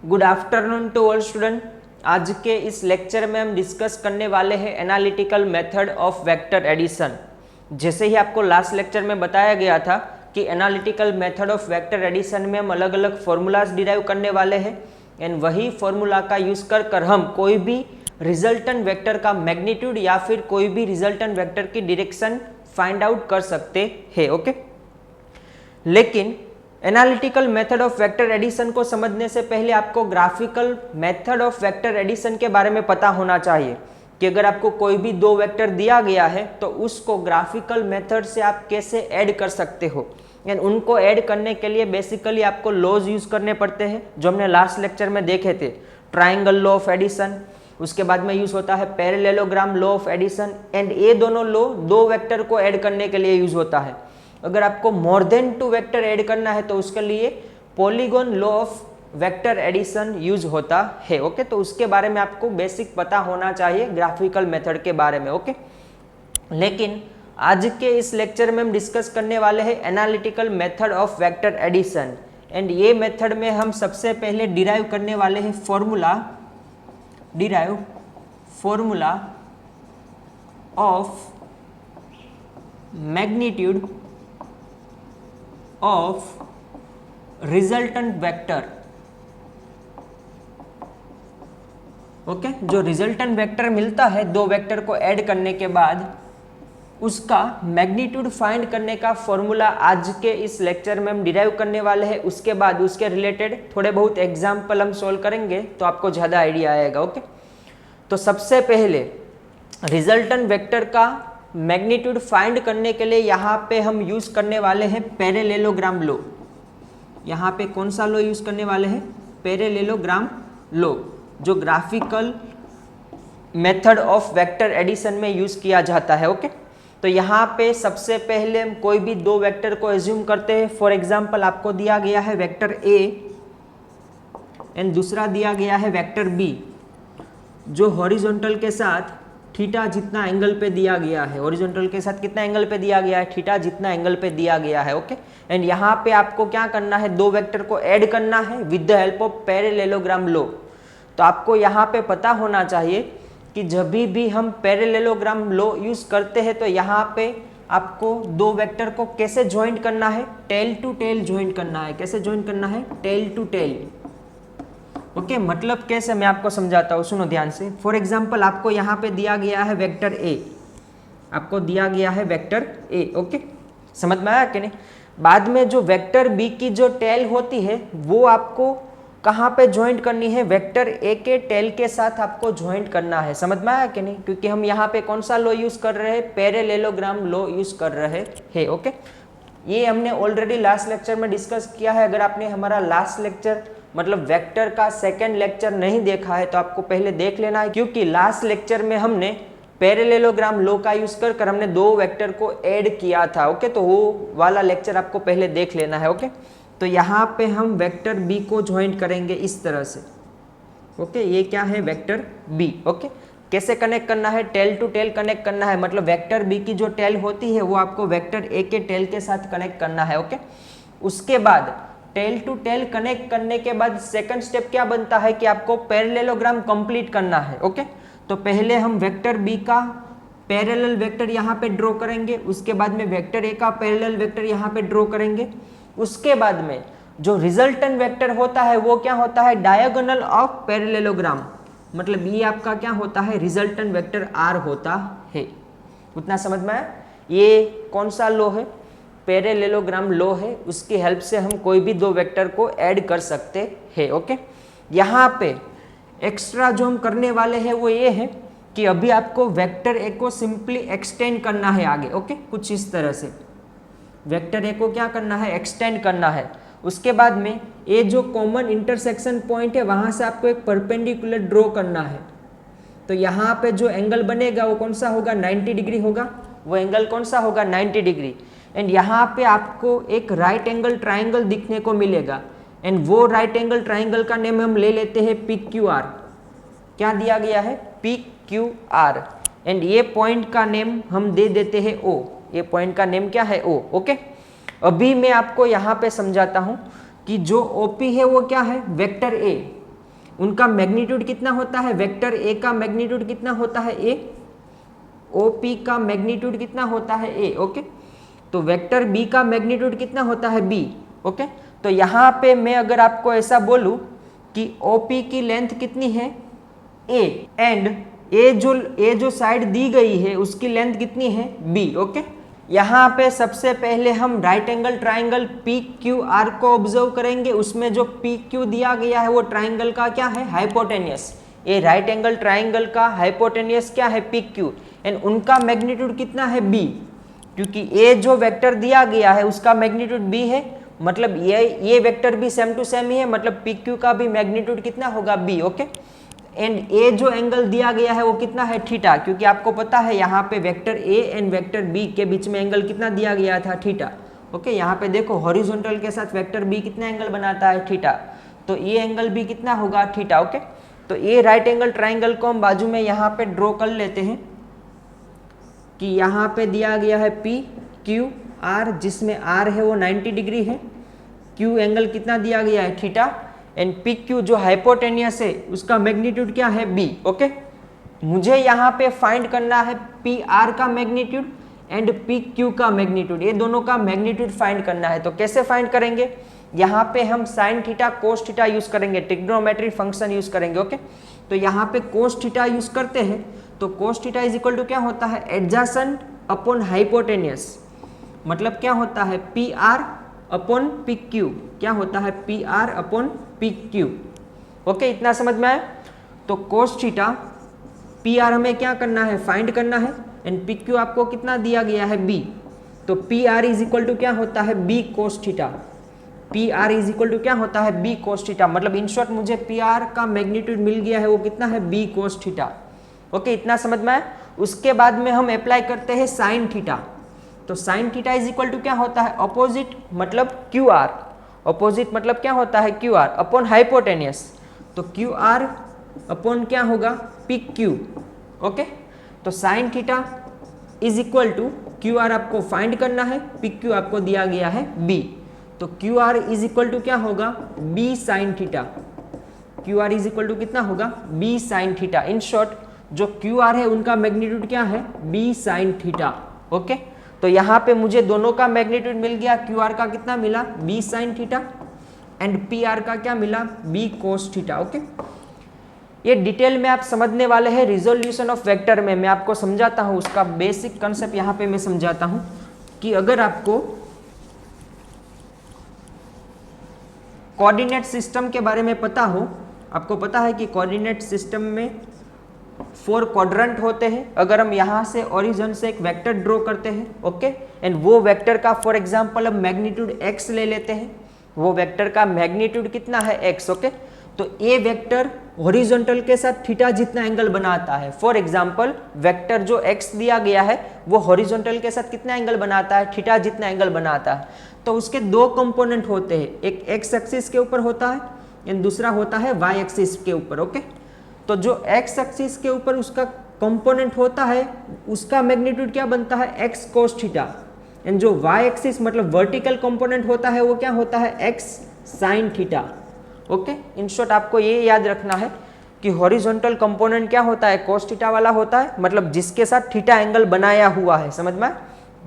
Good afternoon to all student. आज के इस लेक्चर में हम डिस्कस करने वाले हैं analytical method of vector addition. जैसे ही आपको लास्ट लेक्चर में बताया गया था कि analytical method of vector addition में हम अलग अलग फॉर्मूलाज डिराइव करने वाले हैं एंड वही फॉर्मूला का यूज कर हम कोई भी रिजल्टेंट वेक्टर का मैग्नीट्यूड या फिर कोई भी रिजल्टेंट वेक्टर की डायरेक्शन फाइंड आउट कर सकते हैं। ओके, लेकिन analytical method of vector addition को समझने से पहले आपको graphical method of vector addition के बारे में पता होना चाहिए कि अगर आपको कोई भी दो वेक्टर दिया गया है तो उसको ग्राफिकल मेथड से आप कैसे ऐड कर सकते हो। एंड उनको ऐड करने के लिए बेसिकली आपको लॉज यूज करने पड़ते हैं जो हमने लास्ट लेक्चर में देखे थे। ट्राइंगल लॉ ऑफ एडिशन, उसके बाद में यूज होता है parallelogram law of addition and ये दोनों लॉ दो वेक्टर को ऐड करने के लिए यूज होता है। अगर आपको more than two vector add करना है तो उसके लिए polygon law of vector addition use होता है। ओके, तो उसके बारे में आपको बेसिक पता होना चाहिए ग्राफिकल मेथड के बारे में। ओके, लेकिन आज के इस लेक्चर में हम डिस्कस करने वाले हैं analytical method of vector addition and ये मेथड में हम सबसे पहले डिराइव करने वाले हैं formula of magnitude of resultant vector. Okay, जो रिजल्टेंट वेक्टर मिलता है दो वेक्टर को ऐड करने के बाद उसका मैग्नीट्यूड फाइंड करने का फॉर्मूला आज के इस लेक्चर में हम डिराइव करने वाले हैं। उसके बाद उसके रिलेटेड थोड़े बहुत एग्जाम्पल हम सोल्व करेंगे तो आपको ज़्यादा आइडिया आएगा। ओके, तो सबसे पहले रिजल्टेंट वेक्टर का मैग्नीट्यूड फाइंड करने के लिए यहाँ पे हम यूज करने वाले हैं पैरेललोग्राम लॉ। यहाँ पे कौन सा लॉ यूज करने वाले हैं? पैरेललोग्राम लॉ, जो graphical method of vector addition में यूज किया जाता है। ओके, तो यहाँ पे सबसे पहले हम कोई भी दो वेक्टर को एज्यूम करते हैं। फॉर एग्जाम्पल आपको दिया गया है वेक्टर ए एंड दूसरा दिया गया है वेक्टर बी, जो हॉरिजॉन्टल के साथ थीटा जितना एंगल पे दिया गया है। हॉरिजॉन्टल के साथ कितना एंगल पे दिया गया है? थीटा जितना एंगल पे दिया गया है। ओके, एंड यहाँ पे आपको क्या करना है? दो वेक्टर को ऐड करना है with the help of parallelogram law. तो आपको यहाँ पे पता होना चाहिए कि जब भी हम पैरेललोग्राम लॉ यूज करते हैं तो यहाँ पे आपको दो वेक्टर को कैसे ज्वाइंट करना है? टेल टू टेल ज्वाइंट करना है। कैसे ज्वाइंट करना है? Tell to tell. ओके, मतलब कैसे, मैं आपको समझाता हूँ, सुनो ध्यान से। फॉर एग्जाम्पल आपको यहाँ पे दिया गया है वेक्टर ए, आपको दिया गया है वेक्टर ए। ओके, समझ में आया कि नहीं? बाद में जो वेक्टर बी की जो टेल होती है वो आपको कहाँ पे ज्वाइंट करनी है? वेक्टर ए के टेल के साथ आपको ज्वाइंट करना है। समझ में आया कि नहीं? क्योंकि हम यहाँ पे कौन सा लॉ यूज कर रहे हैं? पैरेललोग्राम लॉ यूज कर रहे हैं। ओके, ये हमने ऑलरेडी लास्ट लेक्चर में डिस्कस किया है। अगर आपने हमारा लास्ट लेक्चर मतलब वेक्टर का सेकंड लेक्चर नहीं देखा है तो आपको पहले देख लेना है, क्योंकि लास्ट लेक्चर में हमने पैरेललोग्राम लॉ का यूज कर हमने दो वेक्टर को ऐड किया था। ओके, तो वो वाला लेक्चर आपको पहले देख लेना है। ओके, तो यहाँ पे हम वेक्टर बी को ज्वाइंट करेंगे इस तरह से। ओके, ये क्या है? Vector B. ओके, कैसे कनेक्ट करना है? टेल टू टेल कनेक्ट करना है, मतलब वेक्टर बी की जो टेल होती है वो आपको वेक्टर ए के टेल के साथ कनेक्ट करना है। ओके, उसके बाद टेल टू टेल कनेक्ट करने के बाद सेकंड स्टेप क्या बनता है कि आपको पैरेललोग्राम कंप्लीट करना है। ओके, तो पहले हम वेक्टर बी का पैरेलल वेक्टर यहाँ पे ड्रॉ करेंगे, उसके बाद में वेक्टर ए का पैरेलल वेक्टर यहाँ पे ड्रॉ करेंगे। उसके बाद में जो रिजल्टेंट वेक्टर होता है वो क्या होता है? डायगोनल ऑफ पैरेललोग्राम, मतलब ये आपका क्या होता है? रिजल्टेंट वेक्टर आर होता है। उतना समझ में आया? ये कौन सा लॉ है? पैरेललोग्राम लॉ है। उसकी हेल्प से हम कोई भी दो वेक्टर को ऐड कर सकते हैं। ओके, यहाँ पे एक्स्ट्रा जो हम करने वाले हैं वो ये है कि अभी आपको वेक्टर ए को सिंपली एक्सटेंड करना है आगे। ओके, कुछ इस तरह से वेक्टर ए को क्या करना है? एक्सटेंड करना है। उसके बाद में ये जो कॉमन इंटरसेक्शन पॉइंट है वहां से आपको एक परपेंडिकुलर ड्रॉ करना है। तो यहाँ पे जो एंगल बनेगा वो कौन सा होगा? 90 डिग्री होगा। वो एंगल कौन सा होगा? 90 डिग्री। एंड यहाँ पे आपको एक राइट एंगल ट्राइंगल दिखने को मिलेगा एंड वो राइट एंगल ट्राइंगल का नेम हम ले लेते हैं PQR। क्या दिया गया है? PQR। एंड ये पॉइंट का नेम हम दे देते हैं O। ये पॉइंट का नेम क्या है? O। ओके, अभी मैं आपको यहाँ पे समझाता हूँ कि जो OP है वो क्या है? वेक्टर ए। उनका मैग्नीट्यूड कितना होता है, वेक्टर ए का मैग्नीट्यूड कितना होता है ए, OP का मैग्नीट्यूड कितना होता है ए, ओके। तो वेक्टर बी का मैग्नीट्यूड कितना होता है बी, ओके। तो यहाँ पे मैं अगर आपको ऐसा बोलूँ कि OP की लेंथ कितनी है ए, एंड ए जो साइड दी गई है उसकी लेंथ कितनी है बी, ओके। यहाँ पे सबसे पहले हम राइट एंगल ट्राइंगल PQR को ऑब्जर्व करेंगे। उसमें जो PQ दिया गया है वो ट्राइंगल का क्या है, हाइपोटेनियस। ये राइट एंगल ट्राइंगल का हाइपोटेनियस क्या है, PQ, एंड उनका मैग्नीट्यूड कितना है B, क्योंकि ए जो वेक्टर दिया गया है उसका मैग्नीट्यूड B है, मतलब ये वेक्टर भी सेम टू सेम ही है, मतलब PQ का भी मैग्नीट्यूड कितना होगा B, ओके। एंड ए जो एंगल दिया गया है वो कितना है थीटा, क्योंकि आपको पता है यहाँ पे vector A and vector B के बीच में एंगल कितना दिया गया था, थीटा, ओके। यहाँ पे देखो हॉरिजॉन्टल के साथ वेक्टर बी कितना एंगल बनाता है, थीटा, तो ये एंगल भी कितना होगा, थीटा, ओके। तो ये राइट एंगल ट्राइंगल को हम बाजू में यहाँ पे ड्रॉ कर लेते हैं कि यहाँ पे दिया गया है PQR, जिसमें R है वो 90 डिग्री है, Q एंगल कितना दिया गया है, थीटा, एंड PQ जो हाइपोटेनियस है उसका मैग्नीट्यूड क्या है B, ओके। मुझे यहाँ पे फाइंड करना है PR का मैग्नीट्यूड एंड PQ का मैग्नीट्यूड, ये दोनों का मैग्नीट्यूड फाइंड करना है। तो कैसे फाइंड करेंगे, यहाँ पे हम sine theta cos theta use करेंगे, ट्रिग्नोमेट्री फंक्शन यूज करेंगे, ओके। तो यहाँ पे कोस थीटा यूज करते हैं, तो cos theta is equal to क्या होता है, एडजेसेंट अपॉन हाइपोटेनियस, मतलब क्या होता है PR अपॉन PQ, क्या होता है PR अपॉन PQ, ओके। इतना समझ में आया। तो कोस थीटा PR हमें क्या करना है, फाइंड करना है, एंड PQ आपको कितना दिया गया है B, तो PR इज इक्वल टू क्या होता है B cos theta, PR is equal to क्या होता है B कोस थीटा, मतलब इन शॉर्ट मुझे PR का मैग्नीट्यूड मिल गया है वो कितना है B कोस थीटा, ओके। इतना समझ में आया। उसके बाद में हम अप्लाई करते हैं साइन थीटा, तो sine theta is equal to क्या होता है, अपोजिट मतलब QR, अपोजिट मतलब क्या होता है QR अपॉन हाइपोटेनियस, तो QR अपॉन क्या होगा PQ, ओके। तो sine theta is equal to QR आपको फाइंड करना है, PQ आपको दिया गया है B, तो QR इज इक्वल टू क्या होगा B sine theta, QR is equal to कितना होगा B sine theta. In short जो QR है उनका मैग्नीट्यूड क्या है B साइन थीटा, ओके। तो यहाँ पे मुझे दोनों का मैग्नीट्यूड मिल गया, QR का कितना मिला B sine theta and PR का क्या मिला B कोस थीटा, ओके। ये डिटेल में आप समझने वाले हैं रिजोल्यूशन ऑफ वेक्टर में, मैं आपको समझाता हूँ उसका बेसिक कंसेप्ट यहाँ पे मैं समझाता हूँ कि अगर आपको कोऑर्डिनेट सिस्टम के बारे में पता हो, आपको पता है कि कोऑर्डिनेट सिस्टम में 4 क्वाड्रेंट होते हैं। अगर हम यहाँ से ओरिजिन से एक वेक्टर ड्रॉ करते हैं, ओके, एंड वो वेक्टर का फॉर एग्जांपल हम मैग्नीट्यूड x ले लेते हैं, वो वेक्टर का मैग्नीट्यूड कितना है x, ओके। तो ये वेक्टर हॉरिजॉन्टल के साथ थीटा जितना एंगल बनाता है। फॉर एग्जांपल वेक्टर जो x दिया गया है वो हॉरिजॉन्टल के साथ कितना एंगल बनाता है, थीटा जितना एंगल बनाता है। तो उसके 2 कंपोनेंट होते हैं, एक x एक्सिस के ऊपर होता है एंड दूसरा होता है y एक्सिस के ऊपर, ओके। तो जो x एक्सिस के ऊपर उसका कंपोनेंट होता है उसका मैग्नीट्यूड क्या बनता है x कोस थीटा, एंड जो y एक्सिस मतलब वर्टिकल कंपोनेंट होता है वो क्या होता है x sine theta, okay. In short आपको ये याद रखना है कि हॉरिजॉन्टल कंपोनेंट क्या होता है कोस थीटा वाला होता है, मतलब जिसके साथ थीटा एंगल बनाया हुआ है, समझ में,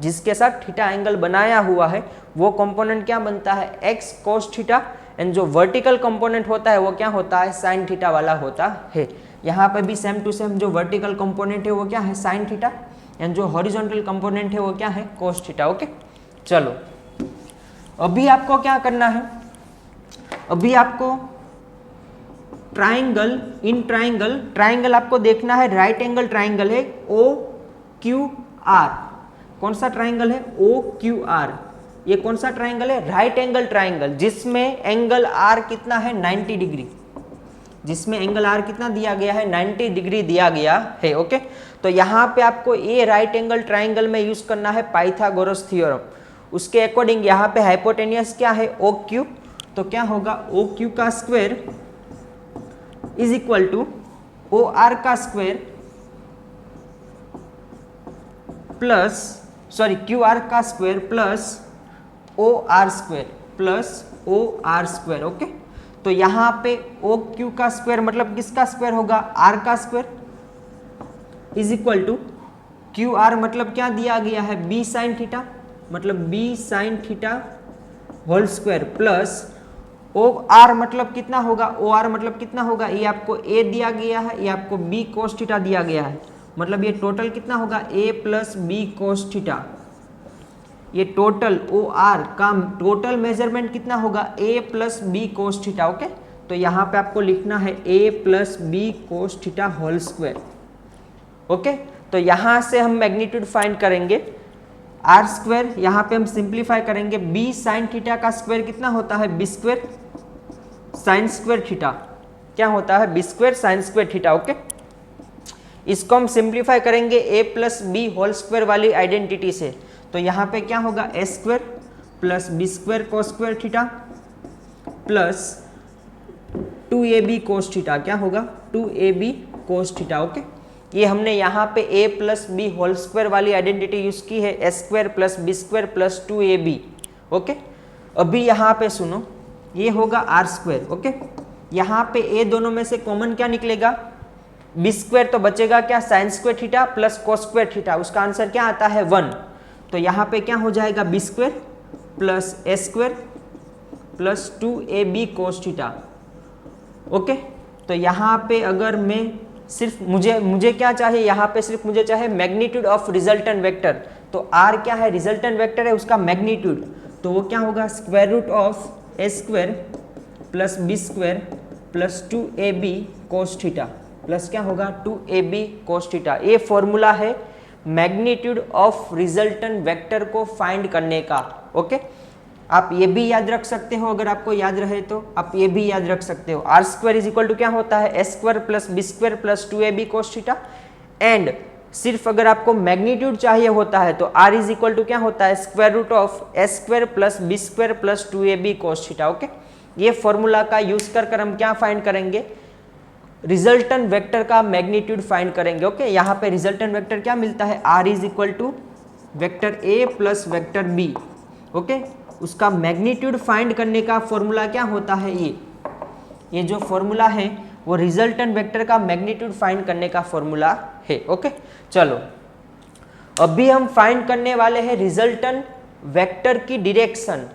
जिसके साथ थीटा एंगल बनाया हुआ है वो कंपोनेंट क्या बनता है x कोस थीटा, एंड जो वर्टिकल कंपोनेंट होता है वो क्या होता है साइन थीटा वाला होता है। यहाँ पे भी सेम टू सेम जो वर्टिकल कंपोनेंट है वो क्या है साइन थीटा, एंड जो हॉरिजॉन्टल कंपोनेंट है वो क्या है कोस थीटा, ओके। चलो अभी आपको क्या करना है, अभी आपको ट्राइंगल, इन ट्राइंगल आपको देखना है, राइट एंगल ट्राइंगल है OQR, कौन सा ट्राइंगल है OQR, ये कौन सा ट्राइंगल है राइट एंगल ट्राइंगल, जिसमें एंगल R कितना है 90 डिग्री, जिसमें एंगल R कितना दिया गया है 90 डिग्री दिया गया है, ओके। तो यहाँ पे आपको ये राइट एंगल ट्राइंगल में यूज करना है पाइथागोरस थ्योरम, उसके अकॉर्डिंग यहाँ पे हाइपोटेनियस क्या है OQ, तो क्या होगा OQ का square is equal to OR का स्क्वायर प्लस QR का square plus OR square, okay. तो यहाँ पे ओ क्यू का स्क्वायर मतलब किसका स्क्वायर होगा, आर का square, is equal to Q R मतलब क्या दिया गया है, बी साइन थीटा, मतलब B sine theta whole square plus O R मतलब कितना होगा, ओ आर मतलब कितना होगा, ये आपको ए दिया गया है, ये आपको बी कोस थीटा दिया गया है, मतलब ये टोटल कितना होगा, a plus B cos theta. ये टोटल ओ आर का टोटल मेजरमेंट कितना होगा, a plus B cos theta. Okay, तो यहाँ पे आपको लिखना है a plus B cos theta whole square. Okay, तो यहाँ से हम मैग्नीट्यूड फाइंड करेंगे, आर स्क्वायर यहाँ पे हम सिंप्लीफाई करेंगे, बी साइन थीटा का स्क्वायर कितना होता है, B square sine square theta, क्या होता है, B square sine square theta. Okay, इसको हम सिंप्लीफाई करेंगे a plus B whole square वाली आइडेंटिटी से, तो यहाँ पे क्या होगा, a square plus B square cos square theta plus 2ab cos theta, क्या होगा 2ab कोस थीटा। ओके, ये हमने यहाँ पे a plus B whole square वाली आइडेंटिटी यूज की है, ए square plus B square plus 2ab। Okay, अभी यहाँ पे सुनो, ये होगा आर स्क्वायर। ओके, यहाँ पे a दोनों में से कॉमन क्या निकलेगा, बी स्क्वायर तो बचेगा क्या, sign square theta plus cos square theta, उसका आंसर क्या आता है 1। तो यहाँ पे क्या हो जाएगा, B square plus a square plus 2ab cos theta. Okay, तो यहाँ पे अगर मैं सिर्फ मुझे क्या चाहिए, यहाँ पे सिर्फ मुझे चाहिए मैग्नीट्यूड ऑफ रिजल्टेंट वेक्टर, तो आर क्या है, रिजल्टेंट वेक्टर है, उसका मैग्नीट्यूड, तो वो क्या होगा, square root of A square plus B square plus 2ab cos theta plus क्या होगा 2ab कोस थीटा। ये फॉर्मूला है मैग्नीट्यूड ऑफ रिजल्टेंट वेक्टर को फाइंड करने का। ओके, आप ये भी याद रख सकते हो, अगर आपको याद रहे तो आप ये भी याद रख सकते हो, R square is equal to क्या होता है, ए square plus B square plus 2ab cos theta. And सिर्फ अगर आपको मैग्नीट्यूड चाहिए होता है तो आर इज इक्वल टू क्या होता है, square root of A square plus B square plus 2ab cos theta. Okay, ये फॉर्मूला का यूज कर हम क्या फाइंड करेंगे, रिजल्टेंट वेक्टर का मैग्नीट्यूड फाइंड करेंगे। ओके, यहाँ पे रिजल्टेंट वेक्टर क्या मिलता है, R is equal to vector A plus vector B. Okay, उसका मैग्नीट्यूड फाइंड करने का फॉर्मूला क्या होता है, ये जो फॉर्मूला है वो रिजल्टेंट वेक्टर का मैग्नीट्यूड फाइंड करने का फॉर्मूला है। ओके, चलो अभी हम फाइंड करने वाले हैं रिजल्टेंट वेक्टर की डायरेक्शन,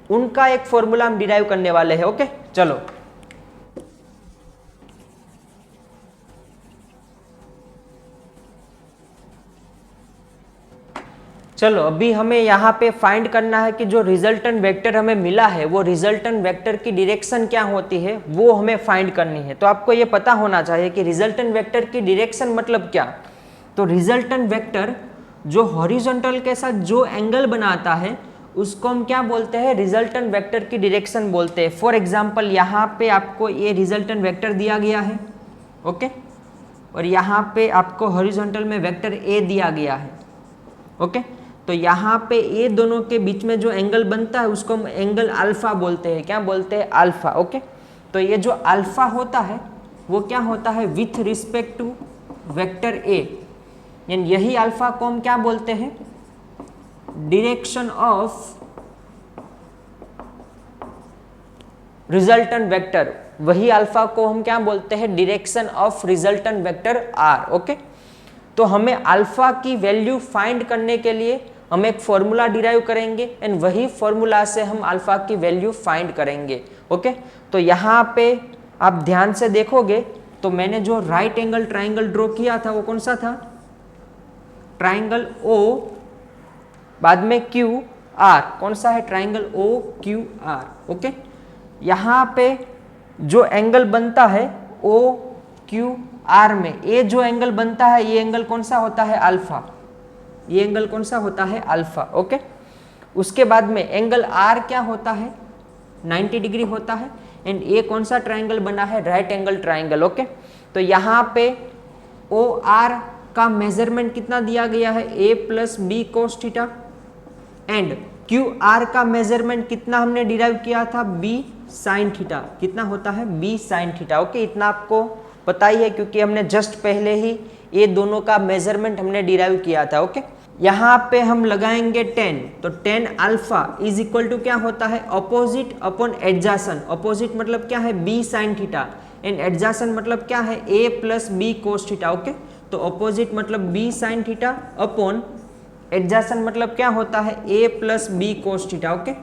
उनका एक फॉर्मूला हम डिराइव करने वाले हैं। ओके, चलो चलो अभी हमें यहाँ पे फाइंड करना है कि जो रिजल्टेंट वेक्टर हमें मिला है वो रिजल्टेंट वेक्टर की डायरेक्शन क्या होती है, वो हमें फाइंड करनी है। तो आपको ये पता होना चाहिए कि रिजल्टेंट वेक्टर की डायरेक्शन मतलब क्या। तो रिजल्टेंट वेक्टर जो हॉरिजॉन्टल के साथ जो एंगल बनाता है उसको हम क्या बोलते हैं, रिजल्टेंट वेक्टर की डायरेक्शन बोलते हैं। फॉर एग्जाम्पल यहाँ पे आपको ये रिजल्टेंट वेक्टर दिया गया है, ओके, और यहाँ पे आपको हॉरिजॉन्टल में वेक्टर ए दिया गया है। ओके, तो यहाँ पे ये दोनों के बीच में जो एंगल बनता है उसको हम एंगल अल्फा बोलते हैं। क्या बोलते हैं, अल्फा। ओके, तो ये जो अल्फा होता है वो क्या होता है, with respect to vector A, यानी यही अल्फा को हम क्या बोलते हैं, डायरेक्शन ऑफ रिजल्टेंट वेक्टर। वही अल्फा को हम क्या बोलते हैं, direction of resultant vector R. Okay, तो हमें अल्फा की वैल्यू फाइंड करने के लिए हम एक फॉर्मूला डिराइव करेंगे एंड वही फॉर्मूला से हम अल्फा की वैल्यू फाइंड करेंगे। ओके, तो यहाँ पे आप ध्यान से देखोगे तो मैंने जो राइट एंगल ट्राइंगल ड्रॉ किया था वो कौन सा था, ट्राइंगल ओ बाद में क्यू आर, कौन सा है, triangle O Q R. Okay, यहाँ पे जो एंगल बनता है ओ क्यू आर में, ये जो एंगल बनता है ये एंगल कौन सा होता है, अल्फा। ये एंगल कौन सा होता है, अल्फा। ओके, उसके बाद में एंगल आर क्या होता है, 90 डिग्री होता है। एंड ये कौन सा ट्राइंगल बना है, राइट एंगल ट्राइंगल। ओके, तो यहाँ पे ओ आर का मेजरमेंट कितना दिया गया है, a plus B cos theta. And Q R का मेजरमेंट कितना हमने डिराइव किया था, बी साइन थीटा। कितना होता है, बी साइन थीटा। ओके, इतना आपको पता ही है क्योंकि हमने जस्ट पहले ही ये दोनों का मेजरमेंट हमने डिराइव किया था। ओके, यहाँ पे हम लगाएंगे 10, तो 10 अल्फा इज इक्वल टू क्या होता है, अपोजिट अपॉन एडजासन। अपोजिट मतलब क्या है, B sine theta, and adjacent मतलब क्या है, a plus B cos theta. Okay, तो अपोजिट मतलब B sine theta upon adjacent मतलब क्या होता है, a plus B cos theta. Okay,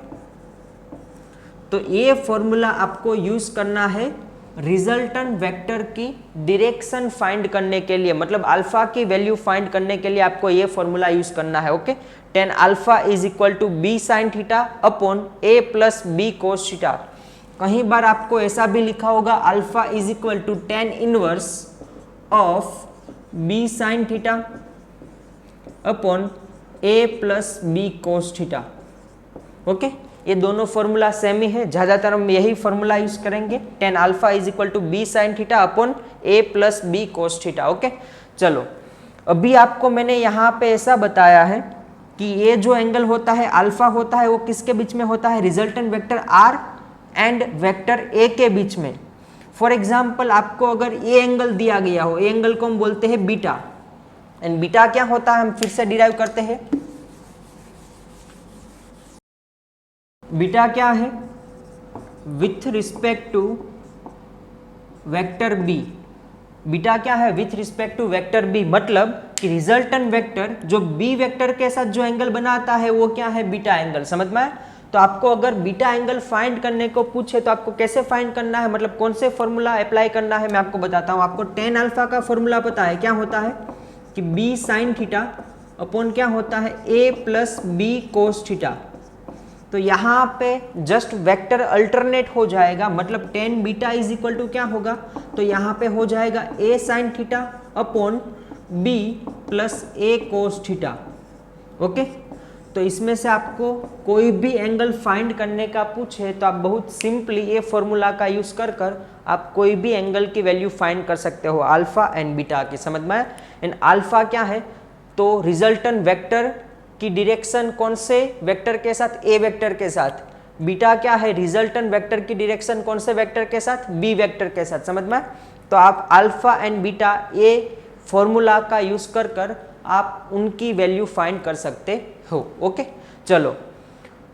तो ये फॉर्मूला आपको यूज करना है रिजल्टेंट वेक्टर की डायरेक्शन फाइंड करने के लिए, मतलब अल्फा की वैल्यू फाइंड करने के लिए आपको ये फॉर्मूला यूज करना है। Okay, 10 alpha is equal to B sine theta upon A plus B cos theta. कहीं बार आपको ऐसा भी लिखा होगा, alpha is equal to 10 inverse of B sine theta upon A plus B cos theta. Okay, ये दोनों फॉर्मूला सेम ही है, ज्यादातर हम यही फॉर्मूला यूज करेंगे, 10 alpha is equal to B sine theta upon A plus B cos theta. Okay, चलो अभी आपको मैंने यहाँ पे ऐसा बताया है कि ये जो एंगल होता है अल्फा होता है वो किसके बीच में होता है, resultant vector R and vector A के बीच में। फॉर एग्जाम्पल आपको अगर ये एंगल दिया गया हो, ये एंगल को हम बोलते हैं बीटा, एंड बीटा क्या होता है हम फिर से डिराइव करते हैं। बीटा क्या है, with respect to vector B. Beta क्या है, with respect to vector B, मतलब कि रिजल्टेंट वेक्टर जो बी वेक्टर के साथ जो एंगल बनाता है वो क्या है, बीटा एंगल। समझ में आया? तो आपको अगर बीटा एंगल फाइंड करने को पूछे तो आपको कैसे फाइंड करना है, मतलब कौन से फॉर्मूला अप्लाई करना है, मैं आपको बताता हूँ। आपको 10 अल्फा का फॉर्मूला पता है, क्या होता है कि बी साइन थीटा अपॉन क्या होता है, a plus B cos theta. तो यहाँ पे जस्ट वेक्टर अल्टरनेट हो जाएगा, मतलब 10 बीटा इज इक्वल टू क्या होगा, तो यहाँ पे हो जाएगा a sine theta upon b plus a cos theta. Okay, तो इसमें से आपको कोई भी एंगल फाइंड करने का पूछे तो आप बहुत सिंपली ये फॉर्मूला का यूज कर आप कोई भी एंगल की वैल्यू फाइंड कर सकते हो, अल्फा एंड बीटा की। समझ में? एंड अल्फा क्या है, तो रिजल्टेंट वेक्टर की डायरेक्शन कौन से वेक्टर के साथ, ए वेक्टर के साथ। बीटा क्या है, रिजल्टेंट वेक्टर की डायरेक्शन कौन से वेक्टर के साथ, बी वेक्टर के साथ। समझ में? तो आप अल्फा एंड बीटा ये फॉर्मूला का यूज कर आप उनकी वैल्यू फाइंड कर सकते हो। ओके, चलो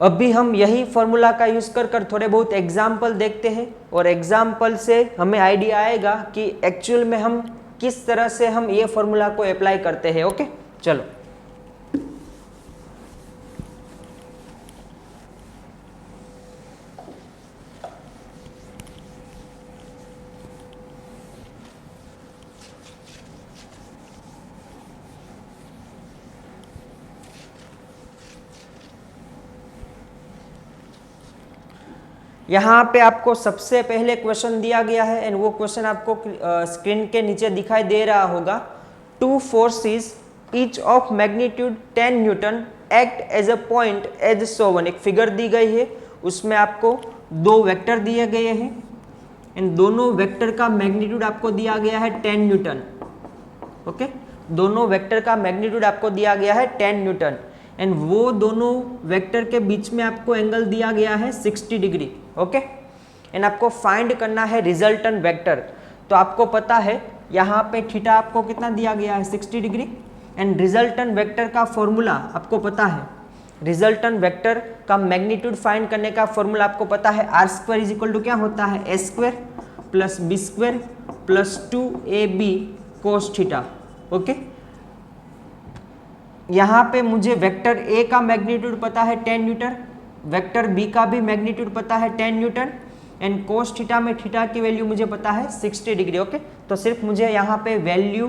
अभी हम यही फॉर्मूला का यूज कर थोड़े बहुत एग्जाम्पल देखते हैं, और एग्जाम्पल से हमें आइडिया आएगा कि एक्चुअल में हम किस तरह से हम ये फॉर्मूला को अप्लाई करते हैं। ओके, चलो यहाँ पे आपको सबसे पहले क्वेश्चन दिया गया है, एंड वो क्वेश्चन आपको स्क्रीन के नीचे दिखाई दे रहा होगा। Two forces each of magnitude 10 newton act as a point as shown. एक फिगर दी गई है, उसमें आपको दो वेक्टर दिए गए हैं, एंड दोनों वेक्टर का मैग्नीट्यूड आपको दिया गया है 10 न्यूटन। ओके, दोनों वेक्टर का मैग्नीट्यूड आपको दिया गया है 10 न्यूटन, एंड वो दोनों वेक्टर के बीच में आपको एंगल दिया गया है 60 डिग्री। ओके, एंड आपको फाइंड करना है रिजल्टेंट वेक्टर। तो आपको पता है यहाँ पे थीटा आपको कितना दिया गया है, 60 डिग्री, एंड रिजल्टेंट वेक्टर का फॉर्मूला आपको पता है, रिजल्टेंट वेक्टर का मैग्नीट्यूड फाइंड करने का फॉर्मूला आपको पता है, R square is equal to क्या होता है, ए square plus B square plus 2ab cos theta. Okay, यहाँ पे मुझे वेक्टर ए का मैग्नीट्यूड पता है 10 न्यूटन, वेक्टर बी का भी मैग्नीट्यूड पता है 10 न्यूटन, एंड कोस थीटा में थीटा की वैल्यू मुझे पता है 60 डिग्री। ओके, तो सिर्फ मुझे यहाँ पे वैल्यू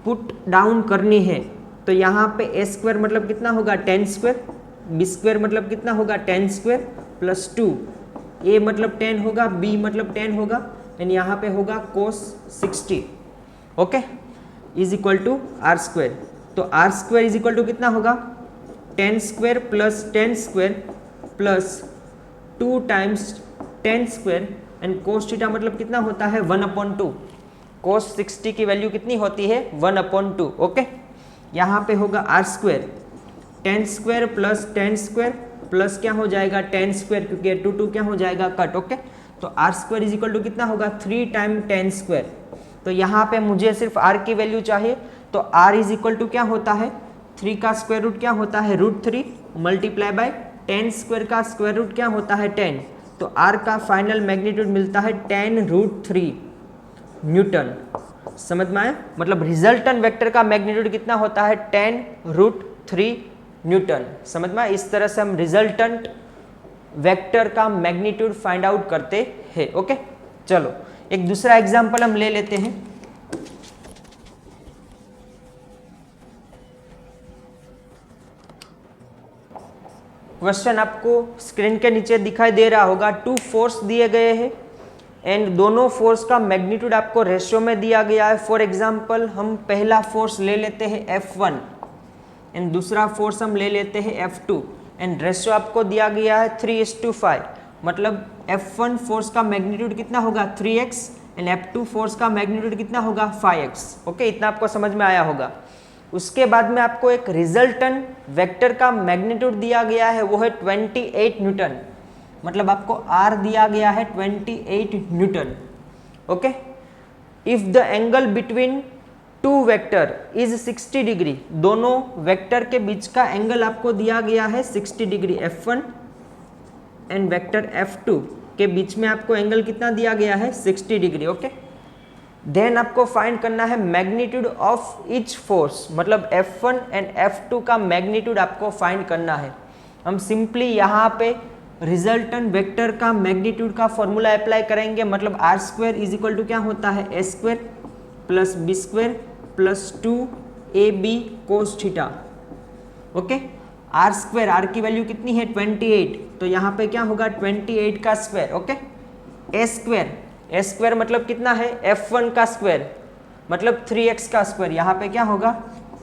पुट डाउन करनी है। तो यहाँ पे ए स्क्वायर मतलब कितना होगा 10 स्क्वायर, बी स्क्वायर मतलब कितना होगा 10 स्क्वायर प्लस 2, ए मतलब 10 होगा, बी मतलब 10 होगा, एंड यहाँ पे होगा cos 60। Okay, is equal to R square. तो R square is equal to कितना होगा 10 square plus 10 square plus 2 times 10 square, and cos theta मतलब कितना होता है 1/2। कोस 60 की वैल्यू कितनी होती है 1/2। ओके, यहाँ पे होगा R square 10 square plus 10 square plus क्या हो जाएगा 10 स्क्वायर, क्योंकि 2 क्या हो जाएगा कट। ओके, तो R square is equal to कितना होगा 3 टाइम 10 स्क्वायर। तो यहाँ पे मुझे सिर्फ आर की वैल्यू चाहिए, तो आर इज इक्वल टू क्या होता है 3 का स्क्वायर रूट क्या होता है √3 मल्टीप्लाई बाय 10 स्क्वायर का स्क्वायर रूट क्या होता है 10। तो r का फाइनल मैग्नीट्यूड मिलता है 10√3 न्यूटन। समझ में आया? मतलब रिजल्टेंट वेक्टर का मैग्नीट्यूड कितना होता है 10√3 न्यूटन। समझ में आया? इस तरह से हम रिजल्टेंट वेक्टर का मैग्नीट्यूड फाइंड आउट करते हैं। ओके, चलो एक दूसरा एग्जांपल हम ले लेते हैं। क्वेश्चन आपको स्क्रीन के नीचे दिखाई दे रहा होगा। 2 फोर्स दिए गए हैं एंड दोनों फोर्स का मैग्नीट्यूड आपको रेशियो में दिया गया है। फॉर एग्जांपल हम पहला फोर्स ले लेते हैं F1 एंड दूसरा फोर्स हम ले लेते हैं F2 एंड रेशियो आपको दिया गया है 3:5। मतलब F1 फोर्स का मैग्नीट्यूड कितना होगा 3x एंड F2 फोर्स का मैग्नीट्यूड कितना होगा 5x। ओके, इतना आपको समझ में आया होगा। उसके बाद में आपको एक रिजल्टेंट वेक्टर का मैग्नीट्यूड दिया गया है, वो है 28 न्यूटन। मतलब आपको R दिया गया है 28 Newton. Okay, if the angle between 2 vector is 60 degree, दोनों वेक्टर के बीच का एंगल आपको दिया गया है 60 degree. F1 and vector F2 के बीच में आपको एंगल कितना दिया गया है 60 डिग्री। ओके, देन आपको फाइंड करना है मैग्नीट्यूड ऑफ ईच फोर्स। मतलब F1 एंड F2 का मैग्नीट्यूड आपको फाइंड करना है। हम सिंपली यहाँ पे रिजल्टेंट वेक्टर का मैग्नीट्यूड का फॉर्मूला अप्लाई करेंगे। मतलब r² क्या होता है a² plus b² plus 2ab cos theta. Okay, r² की वैल्यू कितनी है 28, तो यहाँ पे क्या होगा 28 का स्क्वायर। ओके, a² मतलब कितना है F1 का स्क्वायर मतलब 3x का स्क्वायर, यहाँ पे क्या होगा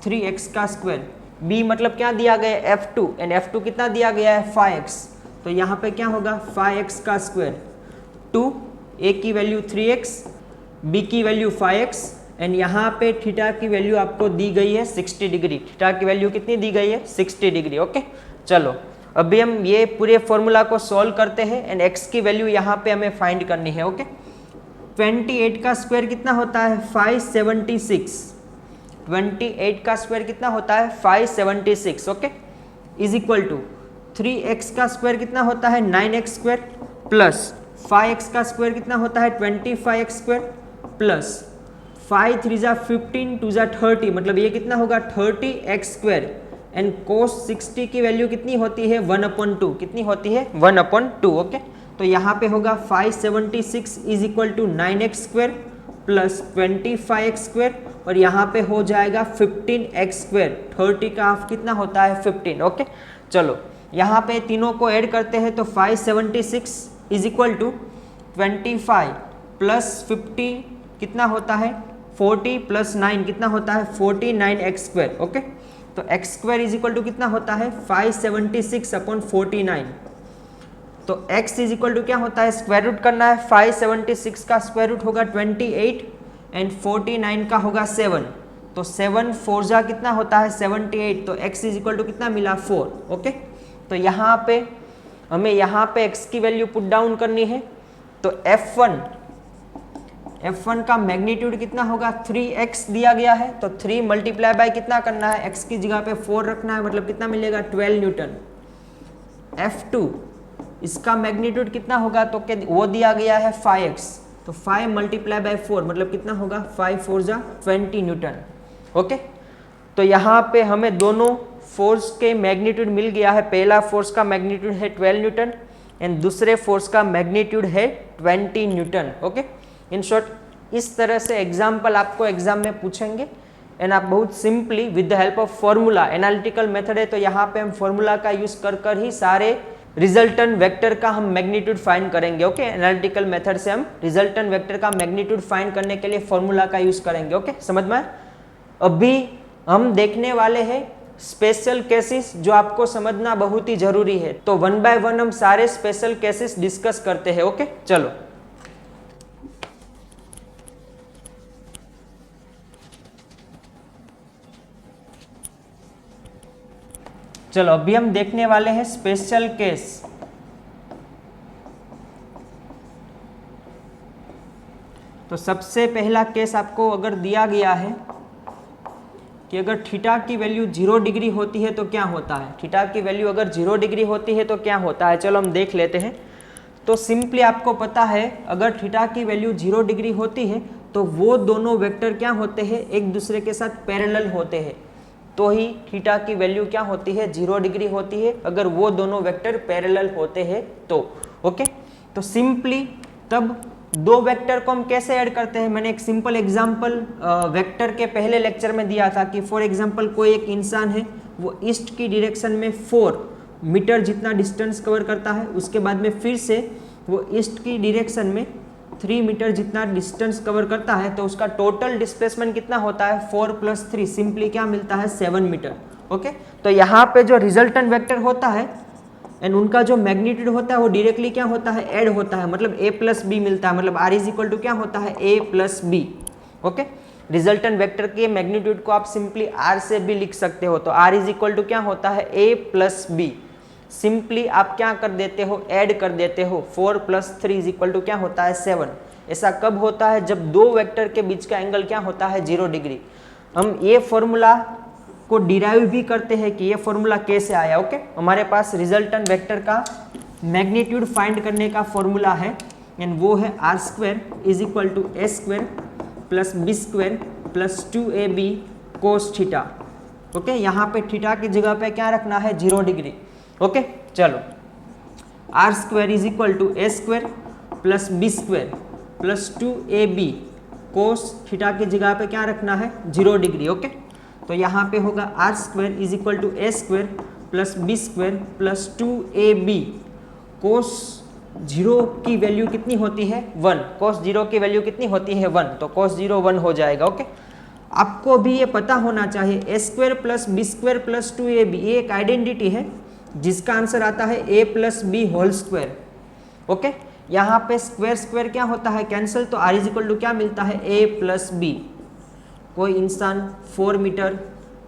3x का स्क्वायर। b मतलब क्या दिया गया है F2 एंड F2 कितना दिया गया है 5x, तो यहाँ पे क्या होगा 5x का स्क्वायर। 2 a की वैल्यू 3x, b की वैल्यू 5x एंड यहाँ पे थीटा की वैल्यू आपको दी गई है 60 डिग्री। थीटा की वैल्यू कितनी दी गई है 60 डिग्री। ओके, चलो अभी हम ये पूरे फॉर्मूला को सॉल्व करते हैं एंड x की वैल्यू यहाँ पे हमें फाइंड करनी है। ओके, 28 का स्क्वायर कितना होता है 576। 28 का स्क्वायर कितना होता है 576। Okay, is equal to 3x का स्क्वायर कितना होता है 9x² प्लस 5x का स्क्वायर कितना होता है 25x² प्लस 5 3 जा 15 2 जा 30, मतलब ये कितना होगा 30x² एंड cos 60 की वैल्यू कितनी होती है 1/2। कितनी होती है 1/2। ओके, तो यहाँ पे होगा 576 is equal to 9x² plus 25x² और यहाँ पे हो जाएगा 15x²। 30 का हाफ कितना होता है 15। ओके, चलो यहाँ पे तीनों को ऐड करते हैं तो 576 इज इक्वल टू 25 प्लस 50 कितना होता है 40 प्लस 9 कितना होता है 49x²। ओके, तो x² इज इक्वल टू कितना होता है 576/49। तो x इज इक्वल टू क्या होता है स्क्वायर रूट करना है। 576 का स्क्वायर रूट होगा 28 एंड 49 का होगा 7, तो 7 4 जा कितना होता है 78, तो x इज इक्वल टू कितना मिला 4। ओके, तो यहाँ पे हमें यहाँ पे x की वैल्यू पुट डाउन करनी है। तो F1 का मैग्नीट्यूड कितना होगा 3x दिया गया है, तो 3 मल्टीप्लाई बाय कितना करना है x की जगह पे 4 रखना है, मतलब कितना मिलेगा 12 न्यूटन। F2 इसका मैग्नीट्यूड कितना होगा, तो वो दिया गया है 5x, तो 5 मल्टीप्लाई बाय 4 मतलब कितना होगा 5 4 जा 20 न्यूटन। ओके, तो यहाँ पे हमें दोनों फोर्स के मैग्नीट्यूड मिल गया है। पहला फोर्स का मैग्नीट्यूड है 12 न्यूटन एंड दूसरे फोर्स का मैग्नीट्यूड है 20 न्यूटन। ओके, इन शॉर्ट इस तरह से एग्जाम्पल आपको एग्जाम में पूछेंगे एंड आप बहुत simply with the help of formula, analytical method है तो यहाँ पे हम फॉर्मूला का यूज कर ही सारे रिजल्टेंट वेक्टर का हम मैग्नीट्यूड फाइंड करेंगे। ओके, एनालिटिकल मेथड से हम रिजल्टेंट वेक्टर का मैग्नीट्यूड फाइंड करने के लिए फॉर्मूला का यूज करेंगे। ओके, समझ में? अभी हम देखने वाले हैं स्पेशल केसेस जो आपको समझना बहुत ही जरूरी है, तो 1 बाय 1 हम सारे स्पेशल केसेस डिस्कस करते हैं। ओके, चलो चलो अभी हम देखने वाले हैं स्पेशल केस। तो सबसे पहला केस आपको अगर दिया गया है कि अगर थीटा की वैल्यू 0 डिग्री होती है तो क्या होता है, थीटा की वैल्यू अगर 0 डिग्री होती है तो क्या होता है। चलो हम देख लेते हैं। तो सिंपली आपको पता है अगर थीटा की वैल्यू 0 डिग्री होती है तो वो दोनों वेक्टर क्या होते हैं, एक दूसरे के साथ पैरेलल होते हैं, तो ही थीटा की वैल्यू क्या होती है, 0 डिग्री होती है, अगर वो दोनों वेक्टर पैरेलल होते हैं तो। ओके, तो सिंपली तब दो वेक्टर को हम कैसे ऐड करते हैं, मैंने एक सिंपल एग्जांपल वेक्टर के पहले लेक्चर में दिया था कि फॉर एग्जांपल कोई एक इंसान है, वो ईस्ट की डायरेक्शन में 4 मीटर जितना डिस्टेंस कवर करता है, उसके बाद में फिर से वो ईस्ट की डायरेक्शन में 3 मीटर जितना डिस्टेंस कवर करता है, तो उसका टोटल डिस्प्लेसमेंट कितना होता है, 4 + 3 सिंपली क्या मिलता है, 7 मीटर। ओके, तो यहाँ पे जो रिजल्टेंट वेक्टर होता है एंड उनका जो मैग्नीट्यूड होता है वो डायरेक्टली क्या होता है, ऐड होता है, मतलब a + b मिलता है, मतलब r = क्या होता है, a + b। Okay, resultant vector के मैग्नीट्यूड को आप सिंपली r से भी लिख सकते हो, तो r = क्या होता है, a + b। सिंपली आप क्या कर देते हो, ऐड कर देते हो, 4 + 3 = क्या होता है, 7। ऐसा कब होता है, जब दो वेक्टर के बीच का एंगल क्या होता है, 0 डिग्री। हम ये फॉर्मूला को डिराइव भी करते हैं कि ये फॉर्मूला कैसे आया। ओके, हमारे पास रिजल्टेंट वेक्टर का मैग्नीट्यूड फाइंड करने का फॉर्मूला है एंड वो है r² = a² + b² + 2ab cos theta. Okay, यहाँ पे थीटा की जगह पे क्या रखना है, 0 डिग्री। ओके, चलो r² = a² + b² + 2ab cos theta की जगह पे क्या रखना है, 0 डिग्री। ओके, तो यहाँ पे होगा r² = a² + b² + 2ab cos 0 की वैल्यू कितनी होती है, 1। cos 0 की वैल्यू कितनी होती है, 1, तो cos 0 1 हो जाएगा। ओके, आपको भी ये पता होना चाहिए a² + b² + 2ab ये एक आइडेंटिटी है जिसका आंसर आता है a + b²। ओके, यहाँ पे स्क्वायर स्क्वायर क्या होता है, कैंसिल, तो r = क्या मिलता है, a + b। कोई इंसान 4 मीटर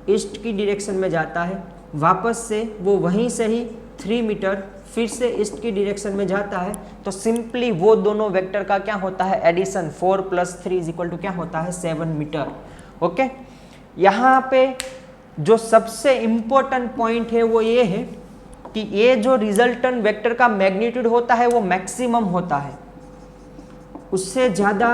ईस्ट की डायरेक्शन में जाता है, वापस से वो वहीं से ही 3 मीटर फिर से ईस्ट की डायरेक्शन में जाता है, तो सिंपली वो दोनों वेक्टर का क्या होता है, एडिशन, 4 + 3 = क्या होता है, 7 मीटर। ओके, यहाँ पे जो सबसे इम्पोर्टेंट पॉइंट है वो ये है कि ये जो रिजल्टेंट वेक्टर का मैग्नीट्यूड होता है वो मैक्सिमम होता है, उससे ज़्यादा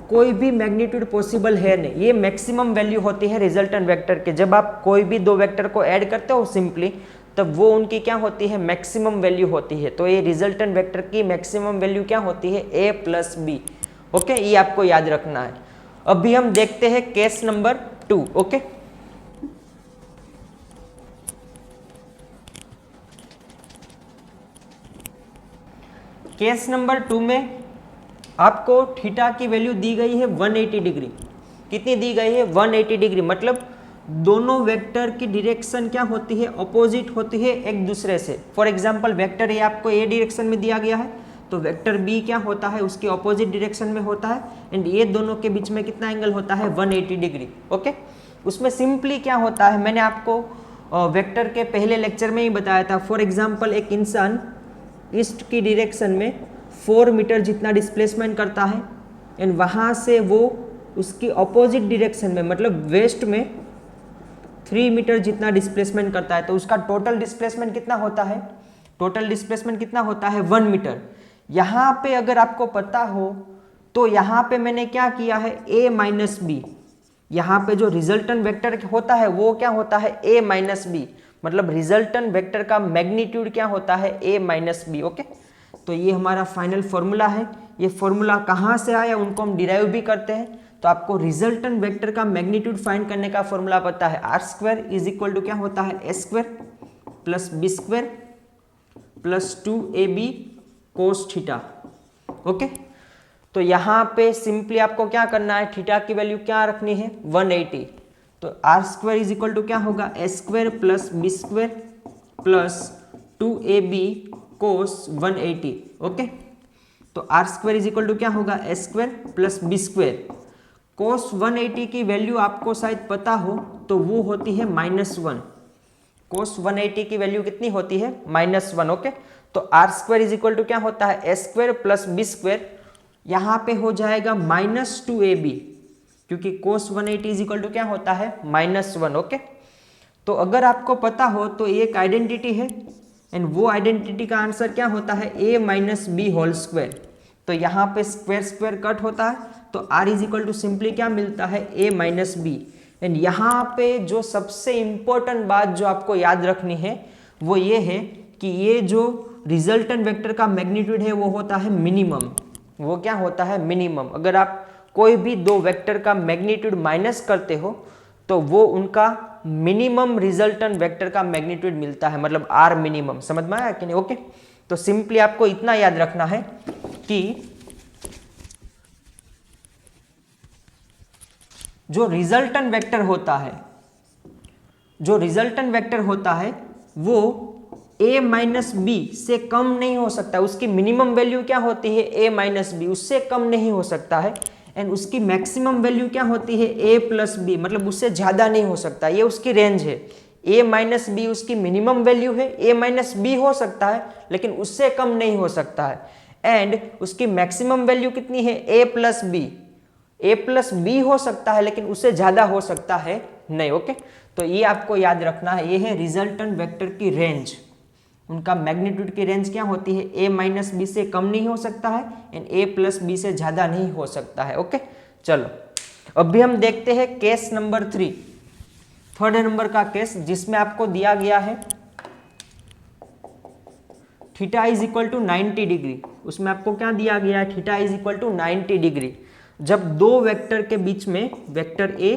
कोई भी मैग्नीट्यूड पॉसिबल है नहीं, ये मैक्सिमम वैल्यू होती है रिजल्टेंट वेक्टर के। जब आप कोई भी दो वेक्टर को ऐड करते हो सिंपली, तब वो उनकी क्या होती है, मैक्सिमम वैल्यू होती है। तो ये रिजल्टेंट वेक्टर की मैक्सिमम वैल्यू क्या होती है, a + b। ओके, ये आपको याद रखना है। अभी हम देखते हैं case number 2। Okay, case number 2 में आपको थीटा की वैल्यू दी गई है 180 डिग्री। कितनी दी गई है, 180 डिग्री, मतलब दोनों वेक्टर की डायरेक्शन क्या होती है, अपोजिट होती है एक दूसरे से। फॉर एग्जांपल वेक्टर ए आपको ए डायरेक्शन में दिया गया है, तो वेक्टर बी क्या होता है, उसके अपोजिट डायरेक्शन में होता है एंड ये दोनों के बीच में कितना एंगल होता है, 180 डिग्री। ओके, उसमें सिंपली क्या होता है, मैंने आपको वेक्टर के पहले लेक्चर में ही बताया था। फॉर एग्जाम्पल एक इंसान ईस्ट की डायरेक्शन में 4 मीटर जितना डिस्प्लेसमेंट करता है एंड वहाँ से वो उसकी अपोजिट डायरेक्शन में, मतलब वेस्ट में 3 मीटर जितना डिस्प्लेसमेंट करता है, तो उसका टोटल डिस्प्लेसमेंट कितना होता है, टोटल डिस्प्लेसमेंट कितना होता है, 1 मीटर। यहाँ पे अगर आपको पता हो तो यहाँ पे मैंने क्या किया है, a - b। यहाँ पे जो रिजल्टेंट वेक्टर होता है वो क्या होता है, a - b, मतलब रिजल्टेंट वेक्टर का मैग्नीट्यूड क्या होता है, a - b। ओके, तो ये हमारा फाइनल फॉर्मूला है। ये फॉर्मूला कहाँ से आया, उनको हम डिराइव भी करते हैं। तो आपको रिजल्टेंट वेक्टर का मैग्नीट्यूड फाइंड करने का फॉर्मूला पता है, r² = क्या होता है, a² + b² + 2ab cos theta. Okay, तो यहाँ पे सिंपली आपको क्या करना है, थीटा की वैल्यू क्या रखनी है, 180। तो r² = क्या होगा, a² + b² + 2ab cos 180। Okay, तो r² = क्या होगा, a² + b²। cos 180 की वैल्यू आपको शायद पता हो तो वो होती है -1। cos 180 की वैल्यू कितनी होती है, -1। ओके, तो r² = क्या होता है, a² + b², यहाँ पे हो जाएगा -2ab क्योंकि cos 180 इज इक्वल टू क्या होता है -1। ओके, तो अगर आपको पता हो तो एक आइडेंटिटी है एंड वो आइडेंटिटी का आंसर क्या होता है a minus B whole square. तो यहाँ पे स्क्वायर स्क्वायर कट होता है तो r is equal to simply क्या मिलता है a माइनस बी। एंड यहाँ पे जो सबसे इंपॉर्टेंट बात जो आपको याद रखनी है वो ये है कि ये जो रिजल्टेंट वेक्टर का मैग्नीट्यूड है वो होता है मिनिमम। वो क्या होता है मिनिमम। अगर आप कोई भी दो वेक्टर का मैग्नीट्यूड माइनस करते हो तो वो उनका मिनिमम रिजल्टेंट वेक्टर का मैग्नीट्यूड मिलता है, मतलब आर मिनिमम। समझ में आया कि नहीं? ओके, तो सिंपली आपको इतना याद रखना है कि जो रिजल्टेंट वेक्टर होता है वो a माइनस बी से कम नहीं हो सकता। उसकी मिनिमम वैल्यू क्या होती है a माइनस बी, उससे कम नहीं हो सकता है। एंड उसकी मैक्सिमम वैल्यू क्या होती है a प्लस बी, मतलब उससे ज्यादा नहीं हो सकता। ये उसकी रेंज है। a माइनस बी उसकी मिनिमम वैल्यू है, a माइनस बी हो सकता है लेकिन उससे कम नहीं हो सकता है। एंड उसकी मैक्सिमम वैल्यू कितनी है a प्लस बी हो सकता है लेकिन उससे ज्यादा हो सकता है नहीं। ओके, तो ये आपको याद रखना है। ये है रिजल्टेंट वेक्टर की रेंज। उनका मैग्नीट्यूड की रेंज क्या होती है a माइनस बी से कम नहीं हो सकता है एंड a प्लस बी से ज्यादा नहीं हो सकता है। ओके, चलो अभी हम देखते हैं केस नंबर 3, थर्ड नंबर का केस, जिसमें आपको दिया गया है theta is equal to 90 degree. उसमें आपको क्या दिया गया है theta is equal to 90 degree. जब दो वेक्टर के बीच में, vector a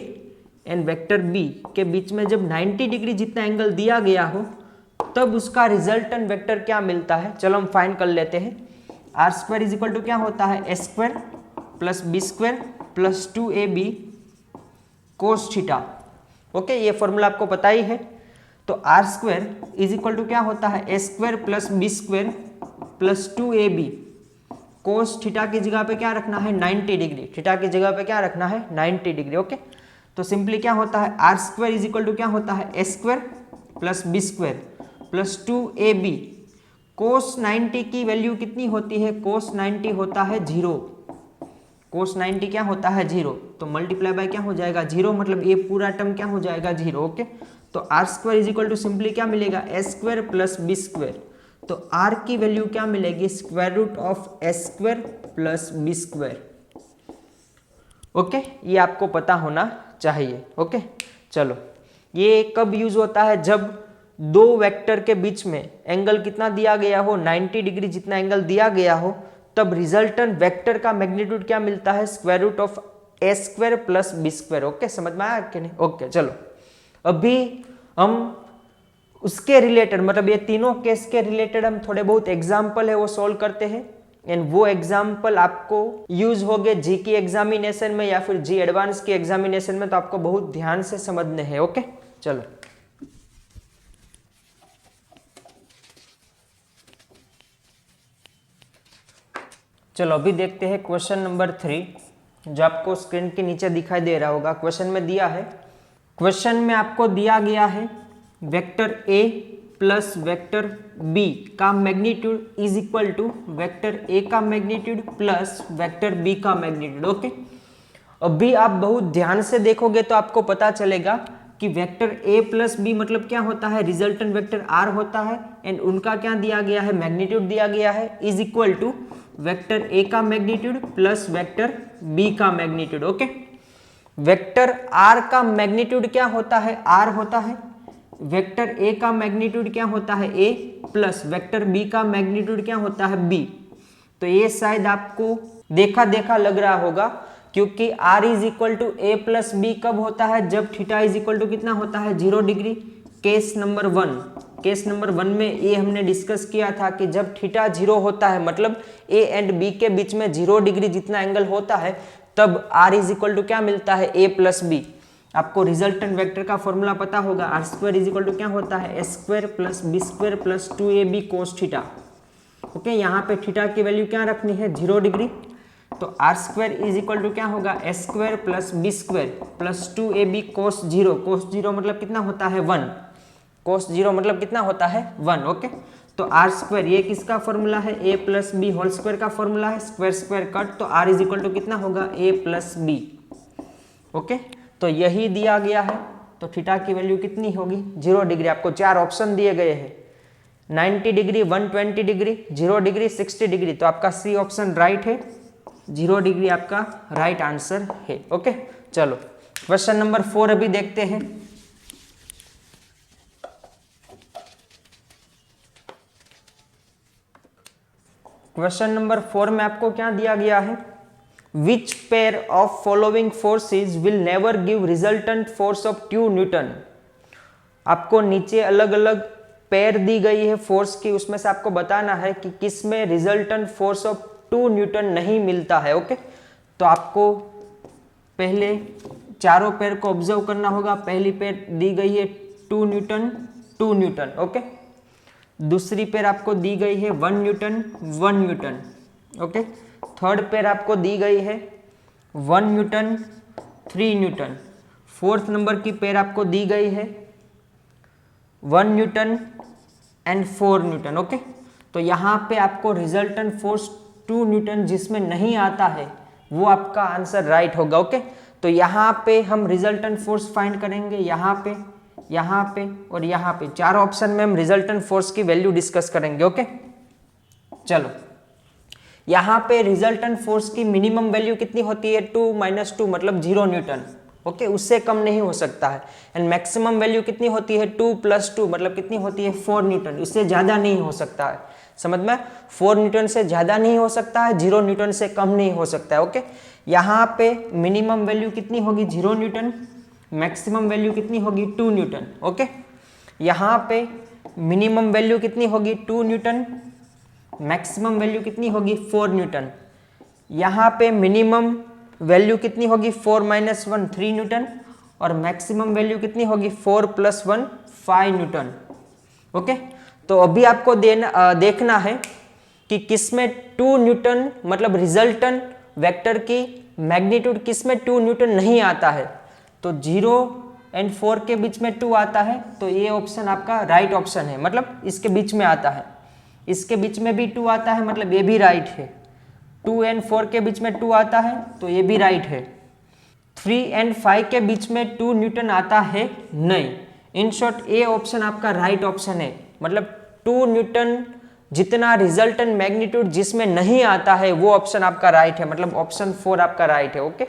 and vector b के बीच में जब 90 डिग्री जितना एंगल दिया गया हो तब उसका रिजल्टेंट वेक्टर क्या मिलता है। चलो हम फाइंड कर लेते हैं। R square is equal to क्या होता है ए square plus B square plus 2ab cos theta. Okay, ये फॉर्मूला आपको पता ही है। तो R square is equal to क्या होता है ए square plus B square plus 2ab cos theta की जगह पे क्या रखना है 90 डिग्री। थीटा की जगह पे क्या रखना है 90 डिग्री। ओके, तो सिंपली क्या होता है R square is equal to क्या होता है ए square plus B square plus 2ab cos 90 की वैल्यू कितनी होती है, कोस 90 होता है 0। कोस 90 क्या होता है 0, तो मल्टीप्लाई बाय क्या हो जाएगा 0, मतलब ये पूरा टर्म क्या हो जाएगा 0। ओके, तो R square is equal to simply क्या मिलेगा A square plus B square. तो आर की वैल्यू क्या मिलेगी square root of A square plus B square. Okay, ये आपको पता होना चाहिए। ओके, चलो ये कब यूज होता है, जब दो वेक्टर के बीच में एंगल कितना दिया गया हो 90 डिग्री जितना एंगल दिया गया हो, तब रिजल्टेंट वेक्टर का मैग्नीट्यूड क्या मिलता है square root of A square plus B square. Okay, समझ में आया कि नहीं? ओके, चलो अभी हम उसके रिलेटेड, मतलब ये तीनों केस के रिलेटेड हम थोड़े बहुत एग्जाम्पल है वो सोल्व करते हैं। एंड वो एग्जाम्पल आपको यूज हो गए जी की एग्जामिनेशन में या फिर जी एडवांस की एग्जामिनेशन में, तो आपको बहुत ध्यान से समझने हैं। ओके, चलो चलो अभी देखते हैं क्वेश्चन नंबर 3, जो आपको स्क्रीन के नीचे दिखाई दे रहा होगा। क्वेश्चन में दिया है, क्वेश्चन में आपको दिया गया है vector a plus vector b का magnitude is equal to vector a का मैग्नीट्यूड प्लस वेक्टर b का मैग्नीट्यूड। ओके, अभी आप बहुत ध्यान से देखोगे तो आपको पता चलेगा कि वेक्टर a प्लस बी मतलब क्या होता है रिजल्टेंट वेक्टर r होता है। एंड उनका क्या दिया गया है मैग्नीट्यूड दिया गया है is equal to vector a का मैग्नीट्यूड प्लस वेक्टर b का मैग्नीट्यूड। ओके, वेक्टर r का मैग्नीट्यूड क्या होता है r होता है, वेक्टर a का मैग्नीट्यूड क्या होता है a प्लस वेक्टर b का मैग्नीट्यूड क्या होता है b। तो ये शायद आपको देखा देखा लग रहा होगा, क्योंकि r is equal to A plus B कब होता है, जब थीटा इज इक्वल टू कितना होता है 0 degree. Case number 1, case number 1 में ये हमने डिस्कस किया था कि जब थीटा 0 होता है, मतलब a एंड b के बीच में 0 डिग्री जितना एंगल होता है, तब r इज इक्वल टू क्या मिलता है a प्लस बी। आपको रिजल्टेंट वेक्टर का फॉर्मूला पता होगा, R square is equal to क्या होता है ए square plus B square plus 2ab cos theta. Okay, यहाँ पे थीटा की वैल्यू क्या रखनी है 0 डिग्री। तो R square is equal to क्या होगा a square plus B square plus 2ab cos 0। Cos 0 मतलब कितना होता है 1, कोस 0 मतलब कितना होता है 1। ओके, तो आर स्क्वायर ये किसका फॉर्मूला है a plus B whole square का फॉर्मूला है, स्क्वायर स्क्वायर कट, तो आर इज इक्वल टू कितना होगा a प्लस बी। ओके, तो यही दिया गया है, तो थीटा की वैल्यू कितनी होगी 0 डिग्री। आपको 4 ऑप्शन दिए गए हैं, 90 डिग्री, 120 डिग्री, 0 डिग्री, 60 डिग्री, तो आपका सी ऑप्शन राइट है, 0 डिग्री आपका राइट आंसर है। ओके, चलो क्वेश्चन नंबर 4 अभी देखते हैं। क्वेश्चन नंबर 4 में आपको क्या दिया गया है, which pair of following forces will never give resultant force of 2 Newton. आपको नीचे अलग अलग पेयर दी गई है फोर्स की, उसमें से आपको बताना है कि किस में रिजल्टेंट फोर्स ऑफ 2 न्यूटन नहीं मिलता है। ओके, तो आपको पहले चारों पेयर को ऑब्जर्व करना होगा। पहली पेयर दी गई है 2 न्यूटन 2 न्यूटन, ओके। दूसरी पेयर आपको दी गई है 1 Newton 1 Newton, okay. Third pair आपको दी गई है 1 न्यूटन 3 न्यूटन। फोर्थ नंबर की पेयर आपको दी गई है 1 न्यूटन एंड 4 न्यूटन, ओके। तो यहाँ पे आपको रिजल्टेंट फोर्स 2 न्यूटन जिसमें नहीं आता है वो आपका आंसर राइट होगा, ओके। तो यहाँ पे हम रिजल्टेंट फोर्स फाइंड करेंगे, यहाँ पे और यहाँ पे, चारों ऑप्शन में हम रिजल्टेंट फोर्स की वैल्यू डिस्कस करेंगे, ओके। चलो, यहाँ पे रिजल्टेंट फोर्स की मिनिमम वैल्यू कितनी होती है 2 - 2 मतलब 0 न्यूटन, ओके, उससे कम नहीं हो सकता है। एंड मैक्सिमम वैल्यू कितनी होती है 2 + 2 मतलब कितनी होती है 4 न्यूटन, इससे ज़्यादा नहीं हो सकता है। समझ में, 4 न्यूटन से ज़्यादा नहीं हो सकता है, 0 न्यूटन से कम नहीं हो सकता है, ओके। यहाँ पे मिनिमम वैल्यू कितनी होगी 0 न्यूटन, मैक्सिमम वैल्यू कितनी होगी 2 न्यूटन, ओके। यहाँ पे मिनिमम वैल्यू कितनी होगी 2 न्यूटन, मैक्सिमम वैल्यू कितनी होगी 4 न्यूटन। यहाँ पे मिनिमम वैल्यू कितनी होगी 4 - 1 3 न्यूटन और मैक्सिमम वैल्यू कितनी होगी 4 + 1 5 न्यूटन, ओके। तो अभी आपको देखना है कि किसमें 2 न्यूटन मतलब रिजल्टेंट वेक्टर की मैग्नीट्यूड किसमें 2 न्यूटन नहीं आता है। तो 0 और 4 के बीच में 2 आता है, तो ये ऑप्शन आपका राइट ऑप्शन है, मतलब इसके बीच में आता है। इसके बीच में भी 2 आता है, मतलब ये भी राइट है। 2 और 4 के बीच में 2 आता है, तो ये भी राइट है। 3 और 5 के बीच में 2 न्यूटन आता है नहीं। इन शॉर्ट ये ऑप्शन आपका राइट ऑप्शन है, मतलब 2 न्यूटन जितना रिजल्टेंट मैग्नीट्यूड जिसमें नहीं आता है वो ऑप्शन आपका राइट है, मतलब ऑप्शन 4 आपका राइट है, ओके।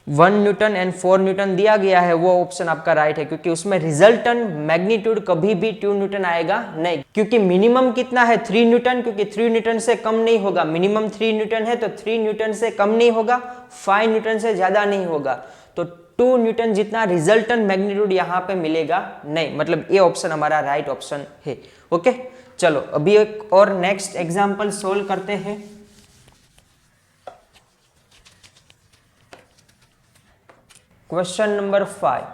1 न्यूटन एंड 4 न्यूटन दिया गया है, वो ऑप्शन आपका राइट है, क्योंकि उसमें रिजल्टेंट मैग्नीट्यूड कभी भी 2 न्यूटन आएगा नहीं, क्योंकि मिनिमम कितना है 3 न्यूटन, क्योंकि 3 न्यूटन से कम नहीं होगा। मिनिमम 3 न्यूटन है तो 3 न्यूटन से कम नहीं होगा, 5 न्यूटन से ज्यादा नहीं होगा, तो 2 न्यूटन जितना रिजल्टेंट मैग्नीट्यूड यहाँ पे मिलेगा नहीं, मतलब ये ऑप्शन हमारा राइट ऑप्शन है, ओके। चलो अभी एक और नेक्स्ट एग्जाम्पल सोल्व करते हैं। Question number 5।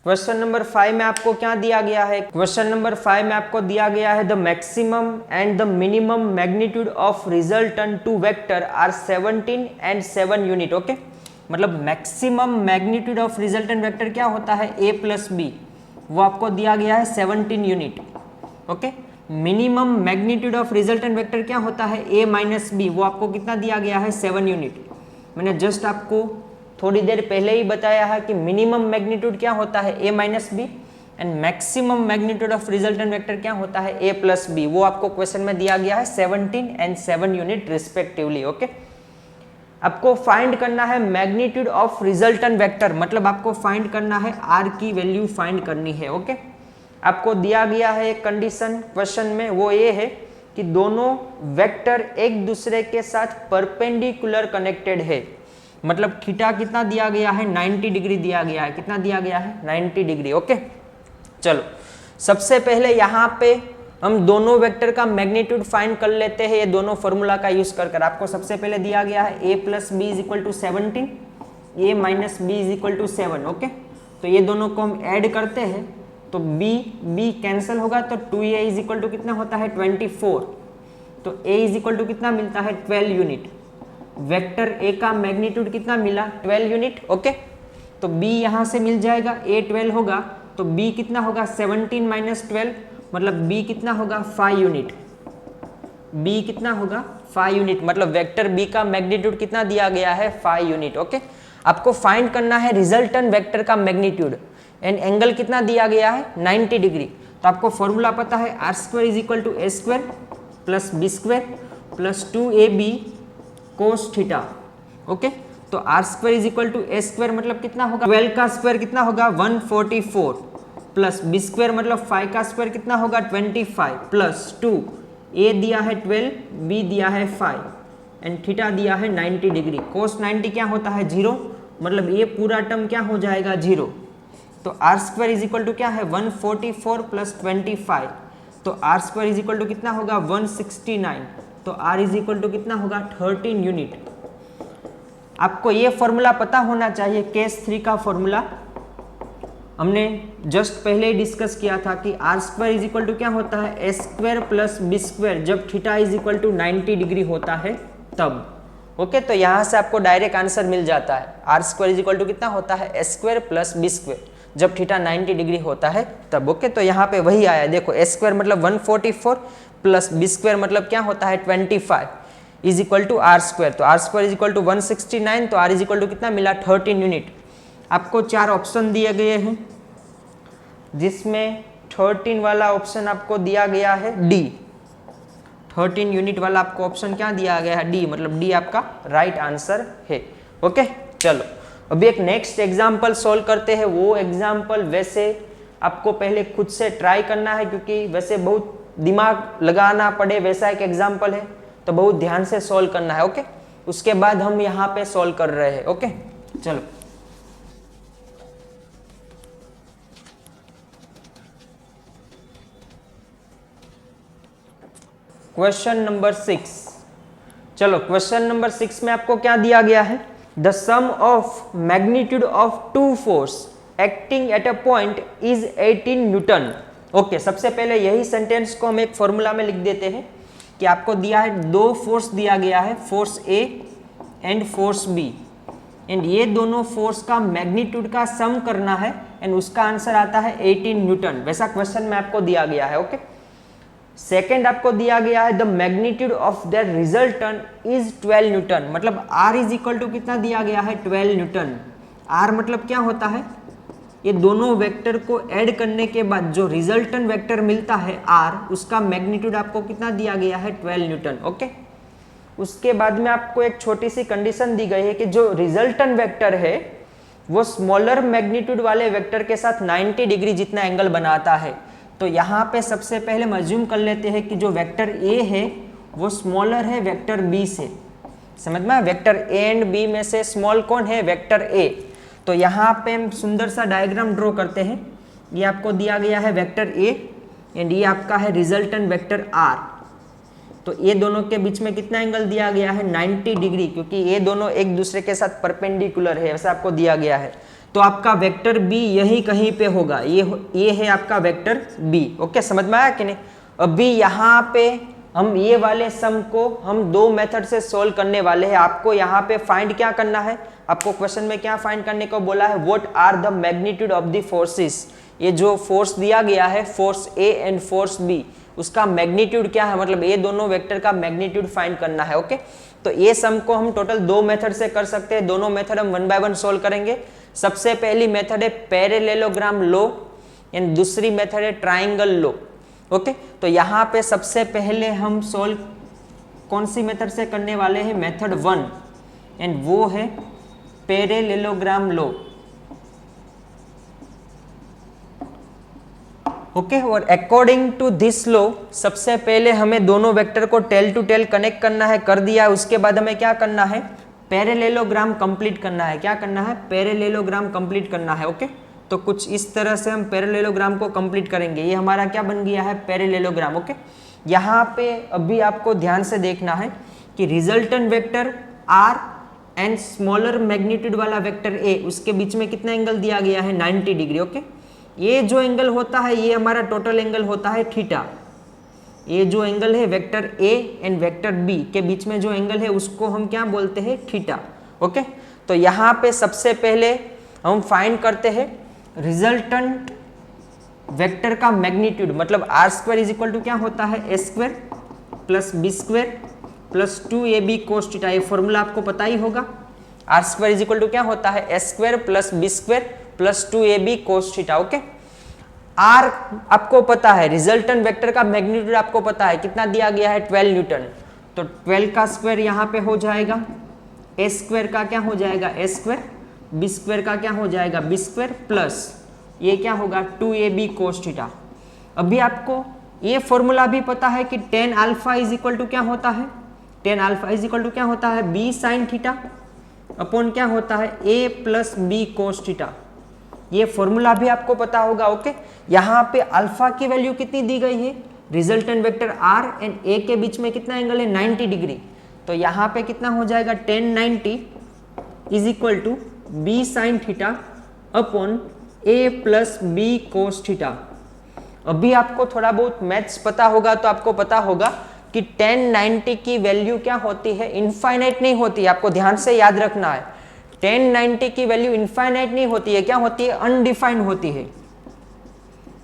क्वेश्चन नंबर 5 में आपको क्या दिया गया है, क्वेश्चन नंबर 5 में आपको दिया गया है the maximum and the minimum magnitude of resultant two vector are 17 and 7 unit, okay. मतलब maximum magnitude of resultant vector क्या होता है a + b, वो आपको दिया गया है 17 unit, okay. Minimum magnitude of resultant vector क्या होता है a - b, वो आपको कितना दिया गया है 7 यूनिट। मैंने जस्ट आपको थोड़ी देर पहले ही बताया है कि मिनिमम मैग्नीट्यूड क्या होता है a - b and maximum magnitude of resultant vector क्या होता है a + b, वो आपको क्वेश्चन में दिया गया है 17 एंड 7 यूनिट रिस्पेक्टिवली, ओके। आपको फाइंड करना है मैग्नीट्यूड ऑफ रिजल्टेंट वेक्टर, मतलब आपको फाइंड करना है r की वैल्यू फाइंड करनी है, ओके। आपको दिया गया है एक कंडीशन क्वेश्चन में, वो ये है कि दोनों वेक्टर एक दूसरे के साथ परपेंडिकुलर कनेक्टेड है, मतलब थीटा कितना दिया गया है 90 डिग्री दिया गया है, कितना दिया गया है 90 डिग्री, ओके। चलो सबसे पहले यहाँ पे हम दोनों वेक्टर का मैग्नीट्यूड फाइंड कर लेते हैं, ये दोनों फॉर्मूला का यूज कर आपको सबसे पहले दिया गया है a + b = 17, a - b = 7, okay. तो ये दोनों को हम ऐड करते हैं तो b कैंसिल होगा, तो 2a = कितना होता है 24, तो a = कितना मिलता है 12 यूनिट। वेक्टर a का मैग्नीट्यूड कितना मिला 12 यूनिट, ओके। तो b यहाँ से मिल जाएगा, a 12 होगा तो b कितना होगा 17 - 12 मतलब b कितना होगा 5 यूनिट, b कितना होगा 5 यूनिट, मतलब वेक्टर b का मैग्नीट्यूड कितना दिया गया है 5 यूनिट, ओके। आपको फाइंड करना है रिजल्टेंट वेक्टर का मैग्नीट्यूड एंड एंगल कितना दिया गया है 90 डिग्री। तो आपको फॉर्मूला पता है R square is equal to A square plus B square plus 2ab cos theta. Okay, तो R square is equal to A square मतलब कितना होगा 12 का स्क्वायर कितना होगा 144 प्लस बी स्क्वायर मतलब 5 का स्क्वायर कितना होगा 25 प्लस 2 ए दिया है 12 बी दिया है 5 एंड थीटा दिया है 90 डिग्री। कोस 90 क्या होता है 0, मतलब ये पूरा टर्म क्या हो जाएगा 0। तो R square is equal to क्या है 144 प्लस 25, तो R square is equal to कितना होगा 169, तो आर इज इक्वल टू कितना होगा 13 यूनिट। आपको ये फॉर्मूला पता होना चाहिए, केस 3 का फॉर्मूला हमने जस्ट पहले ही डिस्कस किया था कि R square is equal to क्या होता है ए स्क्वायर प्लस बी स्क्वायर जब theta is equal to 90 degree होता है तब। ओके, तो यहाँ से आपको डायरेक्ट आंसर मिल जाता है R square is equal to कितना होता है ए स्क्वायर प्लस बी स्क्वायर जब थीटा 90 डिग्री होता है तब। ओके, तो यहाँ पे वही आया, देखो ए स्क्वायर मतलब 144 प्लस बी स्क्वायर मतलब क्या होता है 25 is equal to R square, तो R square is equal to 169, तो आर इज इक्वल टू कितना मिला 13 यूनिट। आपको 4 ऑप्शन दिए गए हैं जिसमें 13 वाला ऑप्शन आपको दिया गया है डी, 13 यूनिट वाला आपको ऑप्शन क्या दिया गया है डी, मतलब डी आपका राइट आंसर है। ओके, चलो अभी एक नेक्स्ट एग्जाम्पल सोल्व करते हैं। वो एग्जाम्पल वैसे आपको पहले खुद से ट्राई करना है क्योंकि वैसे बहुत दिमाग लगाना पड़े वैसा एक एग्जाम्पल है, तो बहुत ध्यान से सोल्व करना है। ओके, उसके बाद हम यहाँ पे सोल्व कर रहे हैं। ओके, चलो क्वेश्चन नंबर 6। चलो क्वेश्चन नंबर 6 में आपको क्या दिया गया है, the sum of magnitude of two force acting at a point is 18 newton. Okay, सबसे पहले यही सेंटेंस को हम एक फॉर्मूला में लिख देते हैं कि आपको दिया है 2 फोर्स दिया गया है, force A and force B, and ये दोनों फोर्स का मैग्नीट्यूड का सम करना है एंड उसका आंसर आता है 18 न्यूटन। वैसा क्वेश्चन में आपको दिया गया है। ओके, सेकेंड आपको दिया गया है the magnitude of that resultant is 12 Newton, मतलब आर इज इक्वल टू कितना दिया गया है 12 न्यूटन। आर मतलब क्या होता है, ये दोनों वेक्टर को ऐड करने के बाद जो रिजल्टेंट वेक्टर मिलता है आर, उसका मैग्नीट्यूड आपको कितना दिया गया है 12 न्यूटन। ओके, उसके बाद में आपको एक छोटी सी कंडीशन दी गई है कि जो रिजल्टेंट वेक्टर है वो स्मॉलर मैग्नीट्यूड वाले वेक्टर के साथ 90 डिग्री जितना एंगल बनाता है। तो यहाँ पे सबसे पहले हम अज्यूम कर लेते हैं कि जो वेक्टर ए है वो स्मॉलर है वेक्टर बी से। समझ में, वेक्टर ए एंड बी में से स्मॉल कौन है, वेक्टर ए। तो यहाँ पे हम सुंदर सा डायग्राम ड्रॉ करते हैं। ये आपको दिया गया है वेक्टर ए एंड ये आपका है रिजल्टेंट वेक्टर आर। तो ये दोनों के बीच में कितना एंगल दिया गया है 90 डिग्री, क्योंकि ये दोनों एक दूसरे के साथ परपेंडिकुलर है, ऐसा आपको दिया गया है। तो आपका वेक्टर बी यही कहीं पे होगा, ये है आपका वेक्टर बी। ओके, समझ में आया कि नहीं। अभी यहाँ पे हम ये वाले सम को हम 2 मेथड से सोल्व करने वाले हैं। आपको यहाँ पे फाइंड क्या करना है, आपको क्वेश्चन में क्या फाइंड करने को बोला है, what are the magnitude of the forces. ये जो फोर्स दिया गया है force A and force B, उसका मैग्नीट्यूड क्या है, मतलब ये दोनों वेक्टर का मैग्नीट्यूड फाइंड करना है। ओके, तो ये सम को हम टोटल 2 मेथड से कर सकते हैं। दोनों मेथड हम 1 बाय 1 सोल्व करेंगे। सबसे पहली मेथड है पैरेललोग्राम लो एंड दूसरी मेथड है ट्राइंगल लो। ओके, तो यहाँ पे सबसे पहले हम सोल्व कौन सी मेथड से करने वाले हैं, मेथड 1, एंड वो है पैरेललोग्राम लो। ओके, और अकॉर्डिंग टू दिस लो सबसे पहले हमें दोनों वेक्टर को टेल टू टेल कनेक्ट करना है, कर दिया। उसके बाद हमें क्या करना है, पैरेललोग्राम कंप्लीट करना है। क्या करना है, पैरेललोग्राम कंप्लीट करना है। ओके, तो कुछ इस तरह से हम पैरेललोग्राम को कंप्लीट करेंगे। ये हमारा क्या बन गया है, पैरेललोग्राम। ओके, यहाँ पे अभी आपको ध्यान से देखना है कि resultant vector R and smaller magnitude वाला वेक्टर ए, उसके बीच में कितना एंगल दिया गया है 90 डिग्री। ओके, ये जो एंगल होता है ये हमारा टोटल एंगल होता है थीटा। ये जो एंगल है vector A and vector B के बीच में जो एंगल है उसको हम क्या बोलते हैं, थीटा। ओके, तो यहाँ पे सबसे पहले हम फाइंड करते हैं रिजल्टेंट वेक्टर का मैग्नीट्यूड, मतलब R square is equal to क्या होता है, ए square plus B square plus 2ab cos theta. ये फॉर्मूला आपको पता ही होगा। R square is equal to क्या होता है S square plus B square plus 2ab cos theta. Okay, R आपको पता है, रिजल्टेंट वेक्टर का मैग्नीट्यूड आपको पता है कितना दिया गया है 12 न्यूटन, तो 12 का स्क्वायर यहाँ पे हो जाएगा, ए स्क्वायर का क्या हो जाएगा ए स्क्वायर, बी स्क्वायर का क्या हो जाएगा बी स्क्वायर प्लस ये क्या होगा 2ab cos थीटा। अभी आपको ये फॉर्मूला भी पता है कि tan alpha is equal to क्या होता है, tan alpha is equal to क्या होता है b sin थीटा अपॉन क्या होता है a plus B cos theta. ये फॉर्मूला भी आपको पता होगा। ओके, यहाँ पे अल्फा की वैल्यू कितनी दी गई है, resultant vector r and a के बीच में कितना एंगल है 90 डिग्री, तो यहाँ पे कितना हो जाएगा tan 90 is equal to b sin theta upon a plus B cos theta. अभी आपको थोड़ा बहुत मैथ्स पता होगा तो आपको पता होगा कि tan 90 की वैल्यू क्या होती है, इनफाइनाइट नहीं होती, आपको ध्यान से याद रखना है। tan 90 की वैल्यू इनफाइनाइट नहीं होती है, क्या होती है अनडिफाइंड होती है,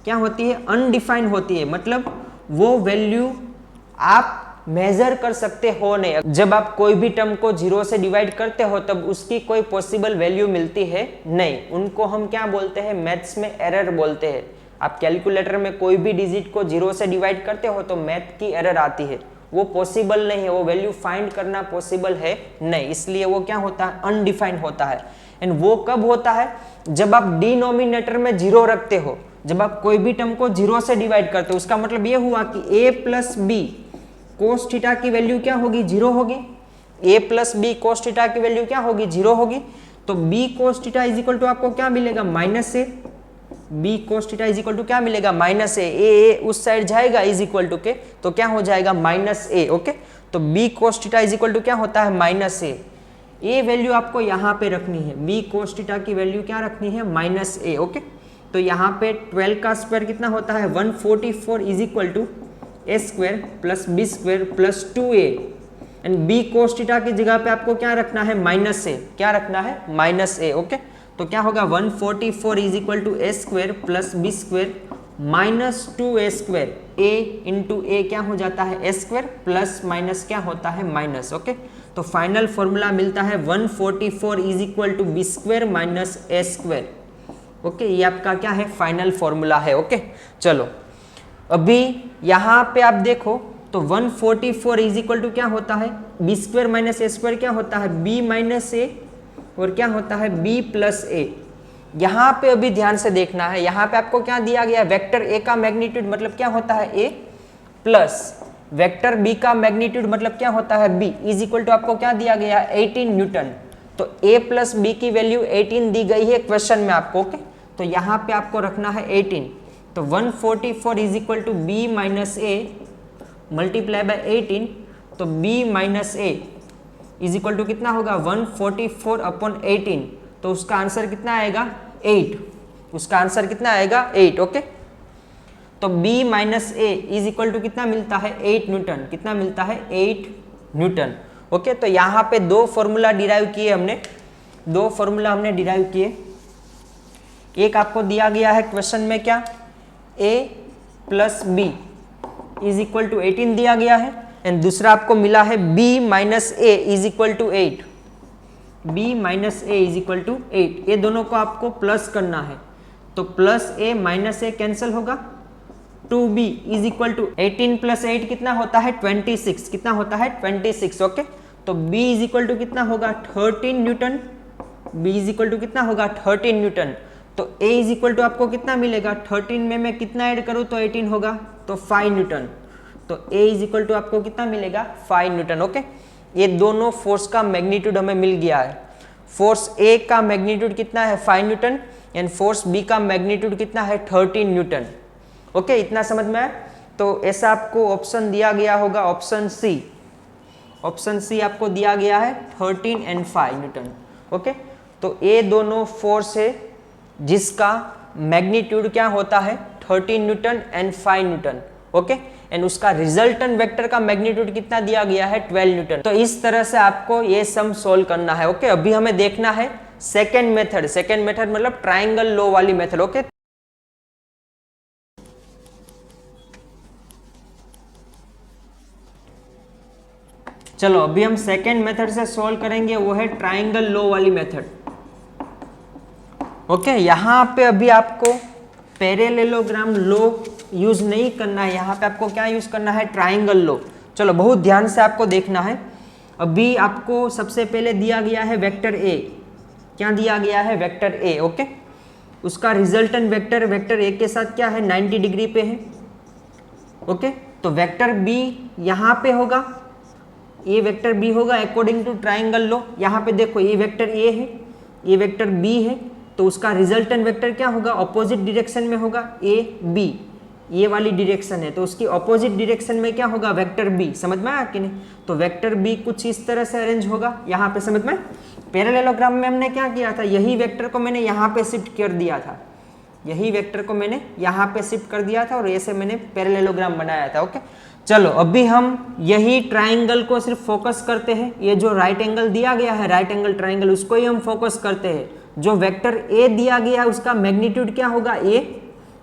क्या होती है अनडिफाइंड होती है, मतलब वो वैल्यू आप मेजर कर सकते हो नहीं। जब आप कोई भी टर्म को 0 से डिवाइड करते हो तब उसकी कोई पॉसिबल वैल्यू मिलती है नहीं, उनको हम क्या बोलते हैं मैथ्स में एरर बोलते हैं। आप कैलकुलेटर में कोई भी डिजिट को 0 से डिवाइड करते हो तो मैथ की एरर आती है, वो पॉसिबल नहीं है, वो वैल्यू फाइंड करना पॉसिबल है नहीं, इसलिए वो क्या होता है अनडिफाइंड होता है। एंड वो कब होता है, जब आप डिनोमिनेटर में 0 रखते हो, जब आप कोई भी टर्म को 0 से डिवाइड करते हो, उसका मतलब ये हुआ कि a plus B cos theta की वैल्यू क्या होगी 0 होगी, a plus B cos theta की वैल्यू क्या होगी 0 होगी, तो b cos theta is equal to आपको क्या मिलेगा minus A, b cos theta is equal to क्या मिलेगा माइनस ए उस साइड जाएगा इज इक्वल टू के, तो क्या हो जाएगा माइनस ए। ओके, तो b cos theta is equal to क्या होता है माइनस ए वैल्यू आपको यहाँ पे रखनी है, b कोस थीटा की वैल्यू क्या रखनी है माइनस ए। ओके, तो यहाँ पे 12 का स्क्वायर कितना होता है 144 is equal to A square plus B square plus 2a and b cos theta की जगह पे आपको क्या रखना है माइनस ए, क्या रखना है माइनस ए। ओके, तो क्या होगा 144 is equal to A square plus B square minus 2a square, a into a क्या हो जाता है ए स्क्वायर प्लस माइनस क्या होता है माइनस। ओके, तो फाइनल फॉर्मूला मिलता है 144 is equal to B square minus A square. Okay, ये आपका क्या है फाइनल फॉर्मूला है। ओके, चलो अभी यहाँ पे आप देखो तो 144 इज इक्वल टू क्या होता है बी स्क्वायर माइनस ए स्क्वायर, क्या होता है बी माइनस ए और क्या होता है b प्लस ए। यहाँ पे अभी ध्यान से देखना है, यहाँ पे आपको क्या दिया गया वेक्टर a का मैग्नीट्यूड मतलब क्या होता है a प्लस वेक्टर b का मैग्नीट्यूड मतलब क्या होता है b इज इक्वल टू आपको क्या दिया गया 18 न्यूटन, तो a प्लस b की वैल्यू 18 दी गई है क्वेश्चन में आपको। ओके, तो यहाँ पे आपको रखना है 18, तो 144 is equal to b minus A multiply by 18, तो b minus A is equal to कितना होगा 144 अपॉन 18, तो उसका आंसर कितना आएगा 8, उसका आंसर कितना आएगा 8। ओके, तो b minus A is equal to कितना मिलता है 8 न्यूटन, कितना मिलता है 8 न्यूटन। ओके, तो यहाँ पे दो फॉर्मूला डिराइव किए हमने, दो फॉर्मूला हमने डिराइव किए, एक आपको दिया गया है क्वेश्चन में क्या a plus B is equal to 18 दिया गया है एंड दूसरा आपको मिला है b minus A is equal to 8, b minus A is equal to 8, ये दोनों को आपको प्लस करना है, तो plus a minus A cancel होगा, 2b is equal to 18 plus 8 कितना होता है 26, कितना होता है 26। ओके, तो b इज इक्वल टू कितना होगा 13 newton, b is equal to कितना होगा 13 न्यूटन, तो a इज इक्वल टू आपको कितना मिलेगा 13 में मैं कितना ऐड करूँ तो 18 होगा, तो 5 न्यूटन, तो a इज इक्वल टू आपको कितना मिलेगा 5 न्यूटन। ओके, ये दोनों फोर्स का मैग्नीट्यूड हमें मिल गया है, फोर्स a का मैग्नीट्यूड कितना है 5 न्यूटन एंड फोर्स b का मैग्नीट्यूड कितना है 13 न्यूटन। ओके, इतना समझ में आया, तो ऐसा आपको ऑप्शन दिया गया होगा ऑप्शन सी, ऑप्शन सी आपको दिया गया है 13 एंड 5 न्यूटन। ओके, तो ये दोनों फोर्स है जिसका मैग्नीट्यूड क्या होता है 13 Newton and 5 Newton. Okay, and उसका रिजल्टेंट वेक्टर का मैग्नीट्यूड कितना दिया गया है 12 न्यूटन। तो इस तरह से आपको ये सम सोल्व करना है। ओके, अभी हमें देखना है सेकेंड मेथड, सेकेंड मेथड मतलब ट्राइंगल लॉ वाली मेथड। ओके, चलो अभी हम सेकेंड मेथड से सॉल्व करेंगे, वो है ट्राइंगल लॉ वाली मेथड। ओके, यहाँ पे अभी आपको पैरेललोग्राम लॉ यूज नहीं करना है, यहाँ पे आपको क्या यूज करना है, ट्राइंगल लॉ। चलो बहुत ध्यान से आपको देखना है। अभी आपको सबसे पहले दिया गया है वेक्टर ए, क्या दिया गया है, वेक्टर ए। ओके, उसका रिजल्टेंट वेक्टर वेक्टर ए के साथ क्या है, 90 डिग्री पे है। ओके, तो वेक्टर बी यहाँ पे होगा, ये वेक्टर बी होगा अकॉर्डिंग टू ट्राइंगल लॉ। यहाँ पे देखो ये वेक्टर ए है, ये वेक्टर बी है, तो उसका रिजल्टेंट वेक्टर क्या होगा, अपोजिट डायरेक्शन में होगा। ए बी ये वाली डायरेक्शन है, तो उसकी अपोजिट डायरेक्शन में क्या होगा, वेक्टर बी। समझ में आया कि नहीं? तो वेक्टर बी कुछ इस तरह से अरेंज होगा, यहाँ पे समझ में। पैरेललोग्राम में हमने क्या किया था, यही वेक्टर को मैंने यहाँ पे शिफ्ट कर दिया था, यही वेक्टर को मैंने यहाँ पे शिफ्ट कर दिया था और ऐसे मैंने पैरेललोग्राम बनाया था। ओके, चलो अभी हम यही ट्राइंगल को सिर्फ फोकस करते हैं। ये जो राइट एंगल दिया गया है, राइट एंगल ट्राइंगल, उसको ही हम फोकस करते हैं। जो वेक्टर ए दिया गया है उसका मैग्नीट्यूड क्या होगा, ए।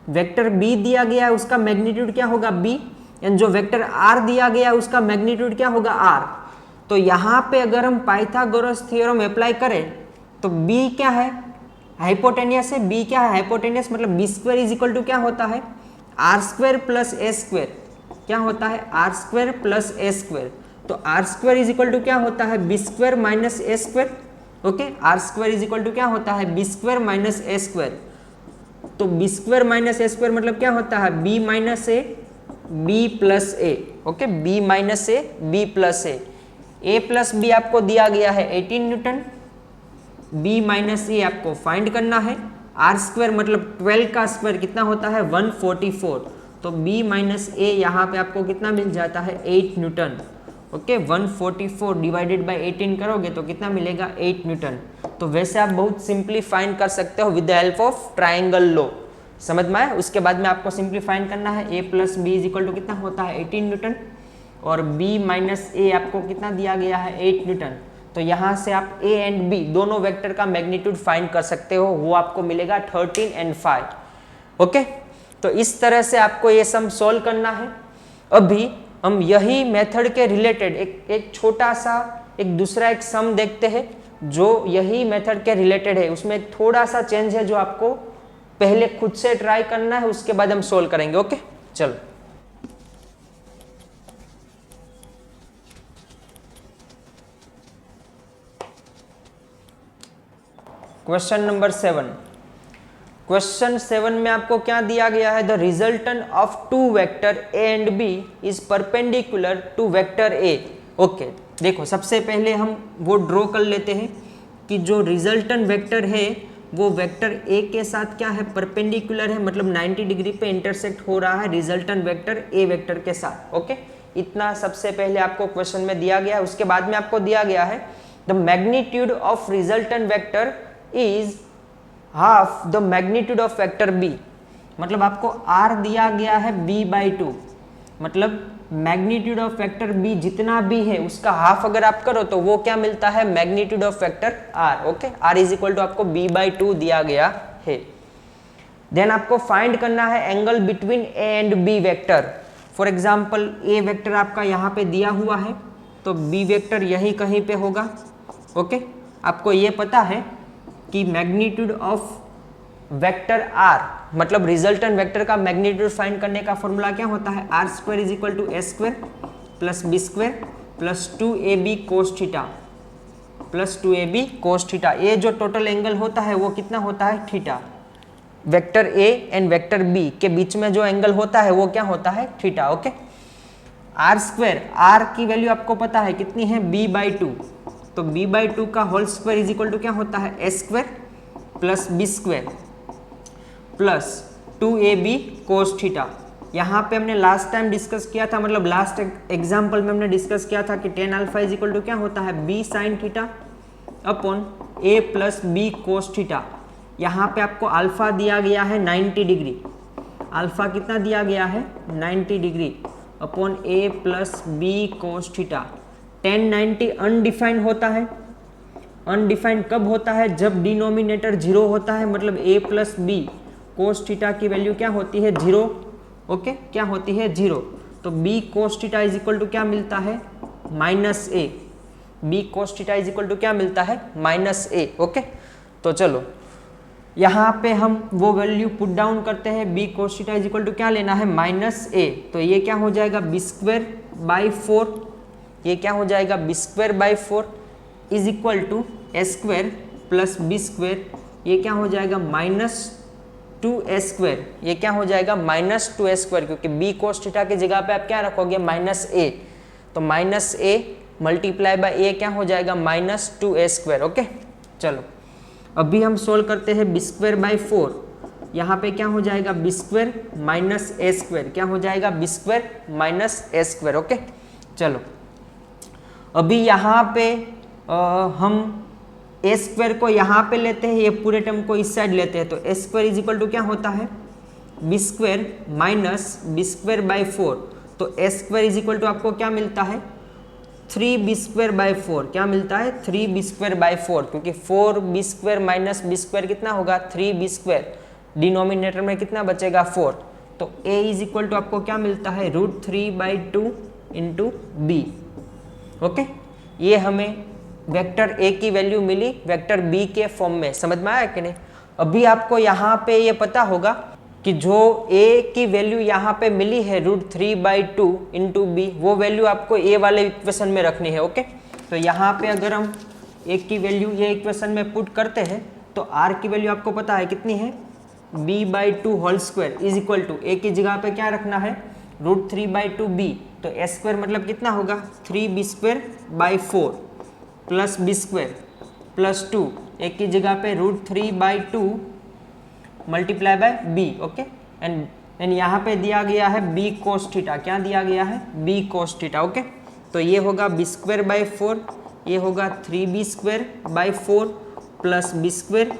वेक्टर बी दिया गया है उसका मैग्नीट्यूड क्या होगा, बी। एंड जो वेक्टर आर दिया गया है उसका मैग्नीट्यूड क्या होगा, आर। तो यहाँ पे अगर हम पाइथागोरस थ्योरम अप्लाई करें तो बी क्या है, हाइपोटेनियस है। बी क्या है, हाइपोटेनियस, मतलब b square is equal to क्या होता है, R square plus a square. क्या होता है, R square plus a square. तो R square is equal to क्या होता है, B square minus A square. Okay, R square is equal to क्या होता है, बी स्क्वायर माइनस ए स्क्वायर। तो बी स्क्वायर माइनस ए स्क्वायर मतलब क्या होता है, b minus A B plus a. Okay, B minus A B plus A plus B आपको दिया गया है 18 न्यूटन, बी माइनस ए आपको फाइंड करना है। आर स्क्वायर मतलब 12 का स्क्वायर कितना होता है, 144। तो बी माइनस ए यहाँ पे आपको कितना मिल जाता है, 8 न्यूटन। ओके, 144 डिवाइडेड बाय 18 करोगे तो कितना मिलेगा, 8 न्यूटन। तो वैसे आप बहुत सिंपली फाइंड कर सकते हो with the help of triangle law. समझ में आया? उसके बाद में आपको सिंपली फाइंड करना है, a plus B is equal to कितना होता है, 18 न्यूटन, और बी माइनस ए आपको कितना दिया गया है, 8 न्यूटन। तो यहाँ से आप ए एंड बी दोनों वेक्टर का मैग्नीट्यूड फाइंड कर सकते हो, वो आपको मिलेगा 13 and 5। ओके, तो इस तरह से आपको ये सम सॉल्व करना है। अभी हम यही मेथड के रिलेटेड एक छोटा सा एक दूसरा एक सम देखते हैं जो यही मेथड के रिलेटेड है। उसमें एक थोड़ा सा चेंज है जो आपको पहले खुद से ट्राई करना है, उसके बाद हम सॉल्व करेंगे। ओके, चलो क्वेश्चन नंबर 7। क्वेश्चन 7 में आपको क्या दिया गया है, the resultant of two vector A and B is perpendicular to vector A. Okay, देखो सबसे पहले हम वो ड्रॉ कर लेते हैं कि जो रिजल्टेंट वेक्टर है वो वेक्टर ए के साथ क्या है, परपेंडिकुलर है, मतलब 90 डिग्री पे इंटरसेक्ट हो रहा है रिजल्टेंट वेक्टर ए वेक्टर के साथ। ओके, इतना सबसे पहले आपको क्वेश्चन में दिया गया है। उसके बाद में आपको दिया गया है the magnitude of resultant vector is half the magnitude of vector B. मतलब आपको r दिया गया है b/2, मतलब मैग्नीट्यूड ऑफ वेक्टर b जितना भी है उसका हाफ अगर आप करो तो वो क्या मिलता है, magnitude of vector r। Okay, r is equal to आपको b/2 दिया गया है। देन आपको फाइंड करना है angle between a and b vector. For example a vector आपका यहाँ पे दिया हुआ है तो b वेक्टर यही कहीं पे होगा। ओके, आपको ये पता है कि मैग्नीट्यूड ऑफ वेक्टर r मतलब रिजल्टेंट वेक्टर का मैग्नीट्यूड फाइंड करने का फॉर्मूला क्या होता है, R square is equal to A square plus B square plus 2ab cos theta plus 2ab cos theta. ये जो टोटल एंगल होता है वो कितना होता है, theta. Vector A and vector B के बीच में जो एंगल होता है वो क्या होता है, theta. Okay, R square, R की वैल्यू आपको पता है कितनी है, b/2। तो b/2 का whole square is equal to क्या होता है, ए square plus B square plus 2ab cos theta. यहाँ पे हमने लास्ट टाइम डिस्कस किया था, मतलब लास्ट एग्जाम्पल में हमने डिस्कस किया था कि tan alpha is equal to क्या होता है, b sine theta upon a plus B cos theta. यहाँ पे आपको अल्फा दिया गया है 90 डिग्री, अल्फा कितना दिया गया है, 90 degree upon a plus B cos theta. tan 90 undefined होता है। अनडिफाइंड कब होता है, जब डिनोमिनेटर 0 होता है, मतलब a plus B cos theta की वैल्यू क्या होती है, 0। ओके, क्या होती है, 0। तो b cos theta is equal to क्या मिलता है, minus A, B cos theta is equal to क्या मिलता है, माइनस ए। ओके, तो चलो यहाँ पे हम वो वैल्यू पुट डाउन करते हैं, B cos theta is equal to क्या लेना है, माइनस ए। तो ये क्या हो जाएगा, बी स्क्वायर बाई 4, ये क्या हो जाएगा, B square by 4 is equal to A square plus B square, ये क्या हो जाएगा, माइनस 2a स्क्वायर, ये क्या हो जाएगा, माइनस 2a स्क्वायर, क्योंकि b cos थीटा की जगह पे आप क्या रखोगे, माइनस a, तो minus a multiply by a क्या हो जाएगा, माइनस 2a स्क्वायर। ओके, चलो अभी हम सोल्व करते हैं बी स्क्वायर बाई 4, यहाँ पे क्या हो जाएगा, बी स्क्वायर माइनस ए स्क्वायर, क्या हो जाएगा, बी स्क्वायर माइनस ए स्क्वायर। ओके, चलो अभी यहाँ पे हम ए स्क्वायर को यहाँ पे लेते हैं, ये पूरे टर्म को इस साइड लेते हैं, तो A square is equal to क्या होता है, B square minus B square by 4, तो A square is equal to आपको क्या मिलता है, 3b स्क्वायर बाई 4, क्या मिलता है, 3b स्क्वायर बाई 4, क्योंकि 4b square minus b square कितना होगा, 3b स्क्वायर, डिनोमिनेटर में कितना बचेगा, 4, तो a इज इक्वल टू आपको क्या मिलता है, √3/2 इंटू बी। ओके, ये हमें वेक्टर a की वैल्यू मिली वेक्टर b के फॉर्म में, समझ में आया कि नहीं। अभी आपको यहाँ पे ये पता होगा कि जो a की वैल्यू यहाँ पे मिली है √3/2 इंटू बी, वो वैल्यू आपको a वाले इक्वेशन में रखनी है। ओके, तो यहाँ पे अगर हम a की वैल्यू ये इक्वेशन में पुट करते हैं तो r की वैल्यू आपको पता है कितनी है, b/2 whole square is equal to a की जगह पे क्या रखना है, √3/2b, तो a स्क्वायर मतलब कितना होगा, 3b square by 4 plus B square plus 2, एक की जगह पे √3/2 multiply by B. Okay, and यहाँ पे दिया गया है b cos थीटा, क्या दिया गया है, b cos थीटा। ओके, तो ये होगा बी स्क्वायर बाई 4, ये होगा 3b square by 4 plus B square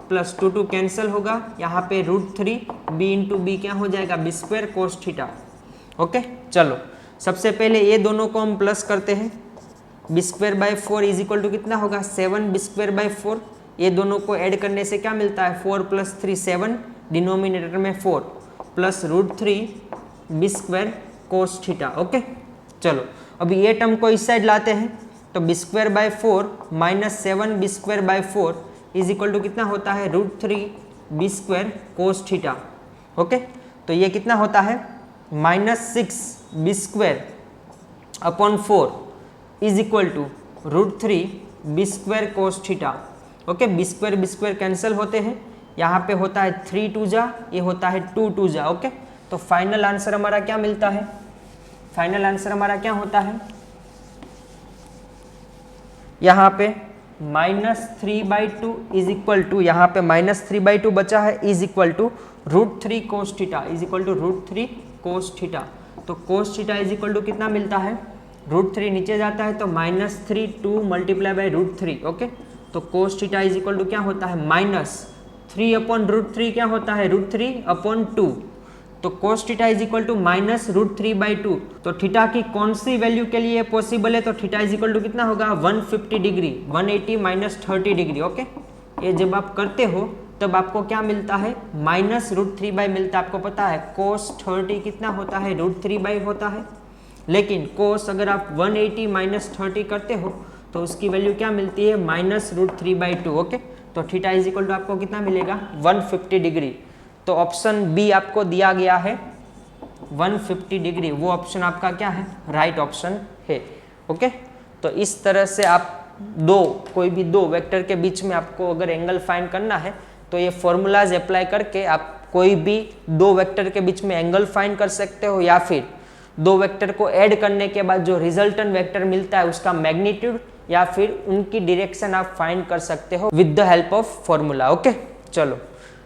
plus 2 cancel होगा, यहाँ पे √3 b इंटू बी क्या हो जाएगा, B square cos theta. Okay, चलो सबसे पहले ये दोनों को हम प्लस करते हैं, B square by 4 is equal to कितना होगा, 7 बी स्क्वायर बाई 4, ये दोनों को ऐड करने से क्या मिलता है, 4 प्लस 3 7, डिनोमिनेटर में 4 plus √3 B square cos theta. Okay, चलो अभी ये टर्म को इस साइड लाते हैं, तो B square by 4 minus 7 B square by 4 is equal to कितना होता है, √3 B square cos theta. Okay, तो ये कितना होता है, minus 6 B square upon 4 is equal to √3 B square cos theta. Okay, B square cancel होते हैं, यहाँ पे होता है 3 2 जा, ये होता है 2 2 जा। ओके, तो फाइनल आंसर हमारा क्या मिलता है, फाइनल आंसर हमारा क्या होता है, यहाँ पे -3/2 इज इक्वल टू, यहाँ पे -3/2 बचा है is equal to √3 cos theta, is equal to √3 cos theta. तो cos theta is equal to कितना मिलता है, √3 नीचे जाता है तो -3 2 मल्टीप्लाई बाई √3। ओके, तो cos theta is equal to क्या होता है, -3 अपॉन √3 क्या होता है, √3 अपॉन 2, तो cos theta is equal to -√3/2। तो थीटा की कौन सी वैल्यू के लिए पॉसिबल है, तो थीटा इज इक्वल टू कितना होगा, 150 डिग्री, 180 माइनस 30 डिग्री। ओके, ये जब आप करते हो तब आपको क्या मिलता है, -√3 मिलता है। आपको पता है cos 30 कितना होता है, √3 होता है, लेकिन cos अगर आप 180 माइनस 30 करते हो तो उसकी वैल्यू क्या मिलती है, -√3/2। ओके, तो थीटा इज इक्वल टू आपको कितना मिलेगा, 150 डिग्री। तो ऑप्शन बी आपको दिया गया है 150 डिग्री, वो ऑप्शन आपका क्या है, राइट ऑप्शन है। ओके, तो इस तरह से आप कोई भी दो वेक्टर के बीच में आपको अगर एंगल फाइंड करना है तो ये फॉर्मूलाज अप्लाई करके आप कोई भी दो वेक्टर के बीच में एंगल फाइंड कर सकते हो, या फिर दो वेक्टर को ऐड करने के बाद जो रिजल्टेंट वेक्टर मिलता है उसका मैग्नीट्यूड या फिर उनकी डायरेक्शन आप फाइंड कर सकते हो with the help of formula. Okay, चलो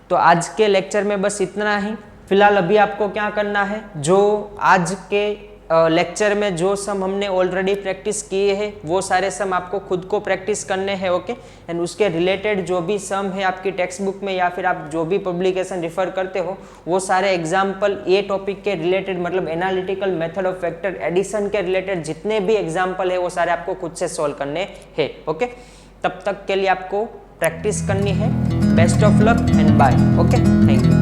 तो आज के लेक्चर में बस इतना ही। फिलहाल अभी आपको क्या करना है, जो आज के लेक्चर में जो सम हमने ऑलरेडी प्रैक्टिस किए हैं वो सारे सम आपको खुद को प्रैक्टिस करने हैं। ओके, एंड उसके रिलेटेड जो भी सम है आपकी टेक्स्ट बुक में या फिर आप जो भी पब्लिकेशन रिफर करते हो वो सारे एग्जाम्पल ये टॉपिक के रिलेटेड, मतलब analytical method of vector addition के रिलेटेड जितने भी एग्जाम्पल है वो सारे आपको खुद से सॉल्व करने हैं। ओके, तब तक के लिए आपको प्रैक्टिस करनी है। Best of luck and bye. Okay, thank you.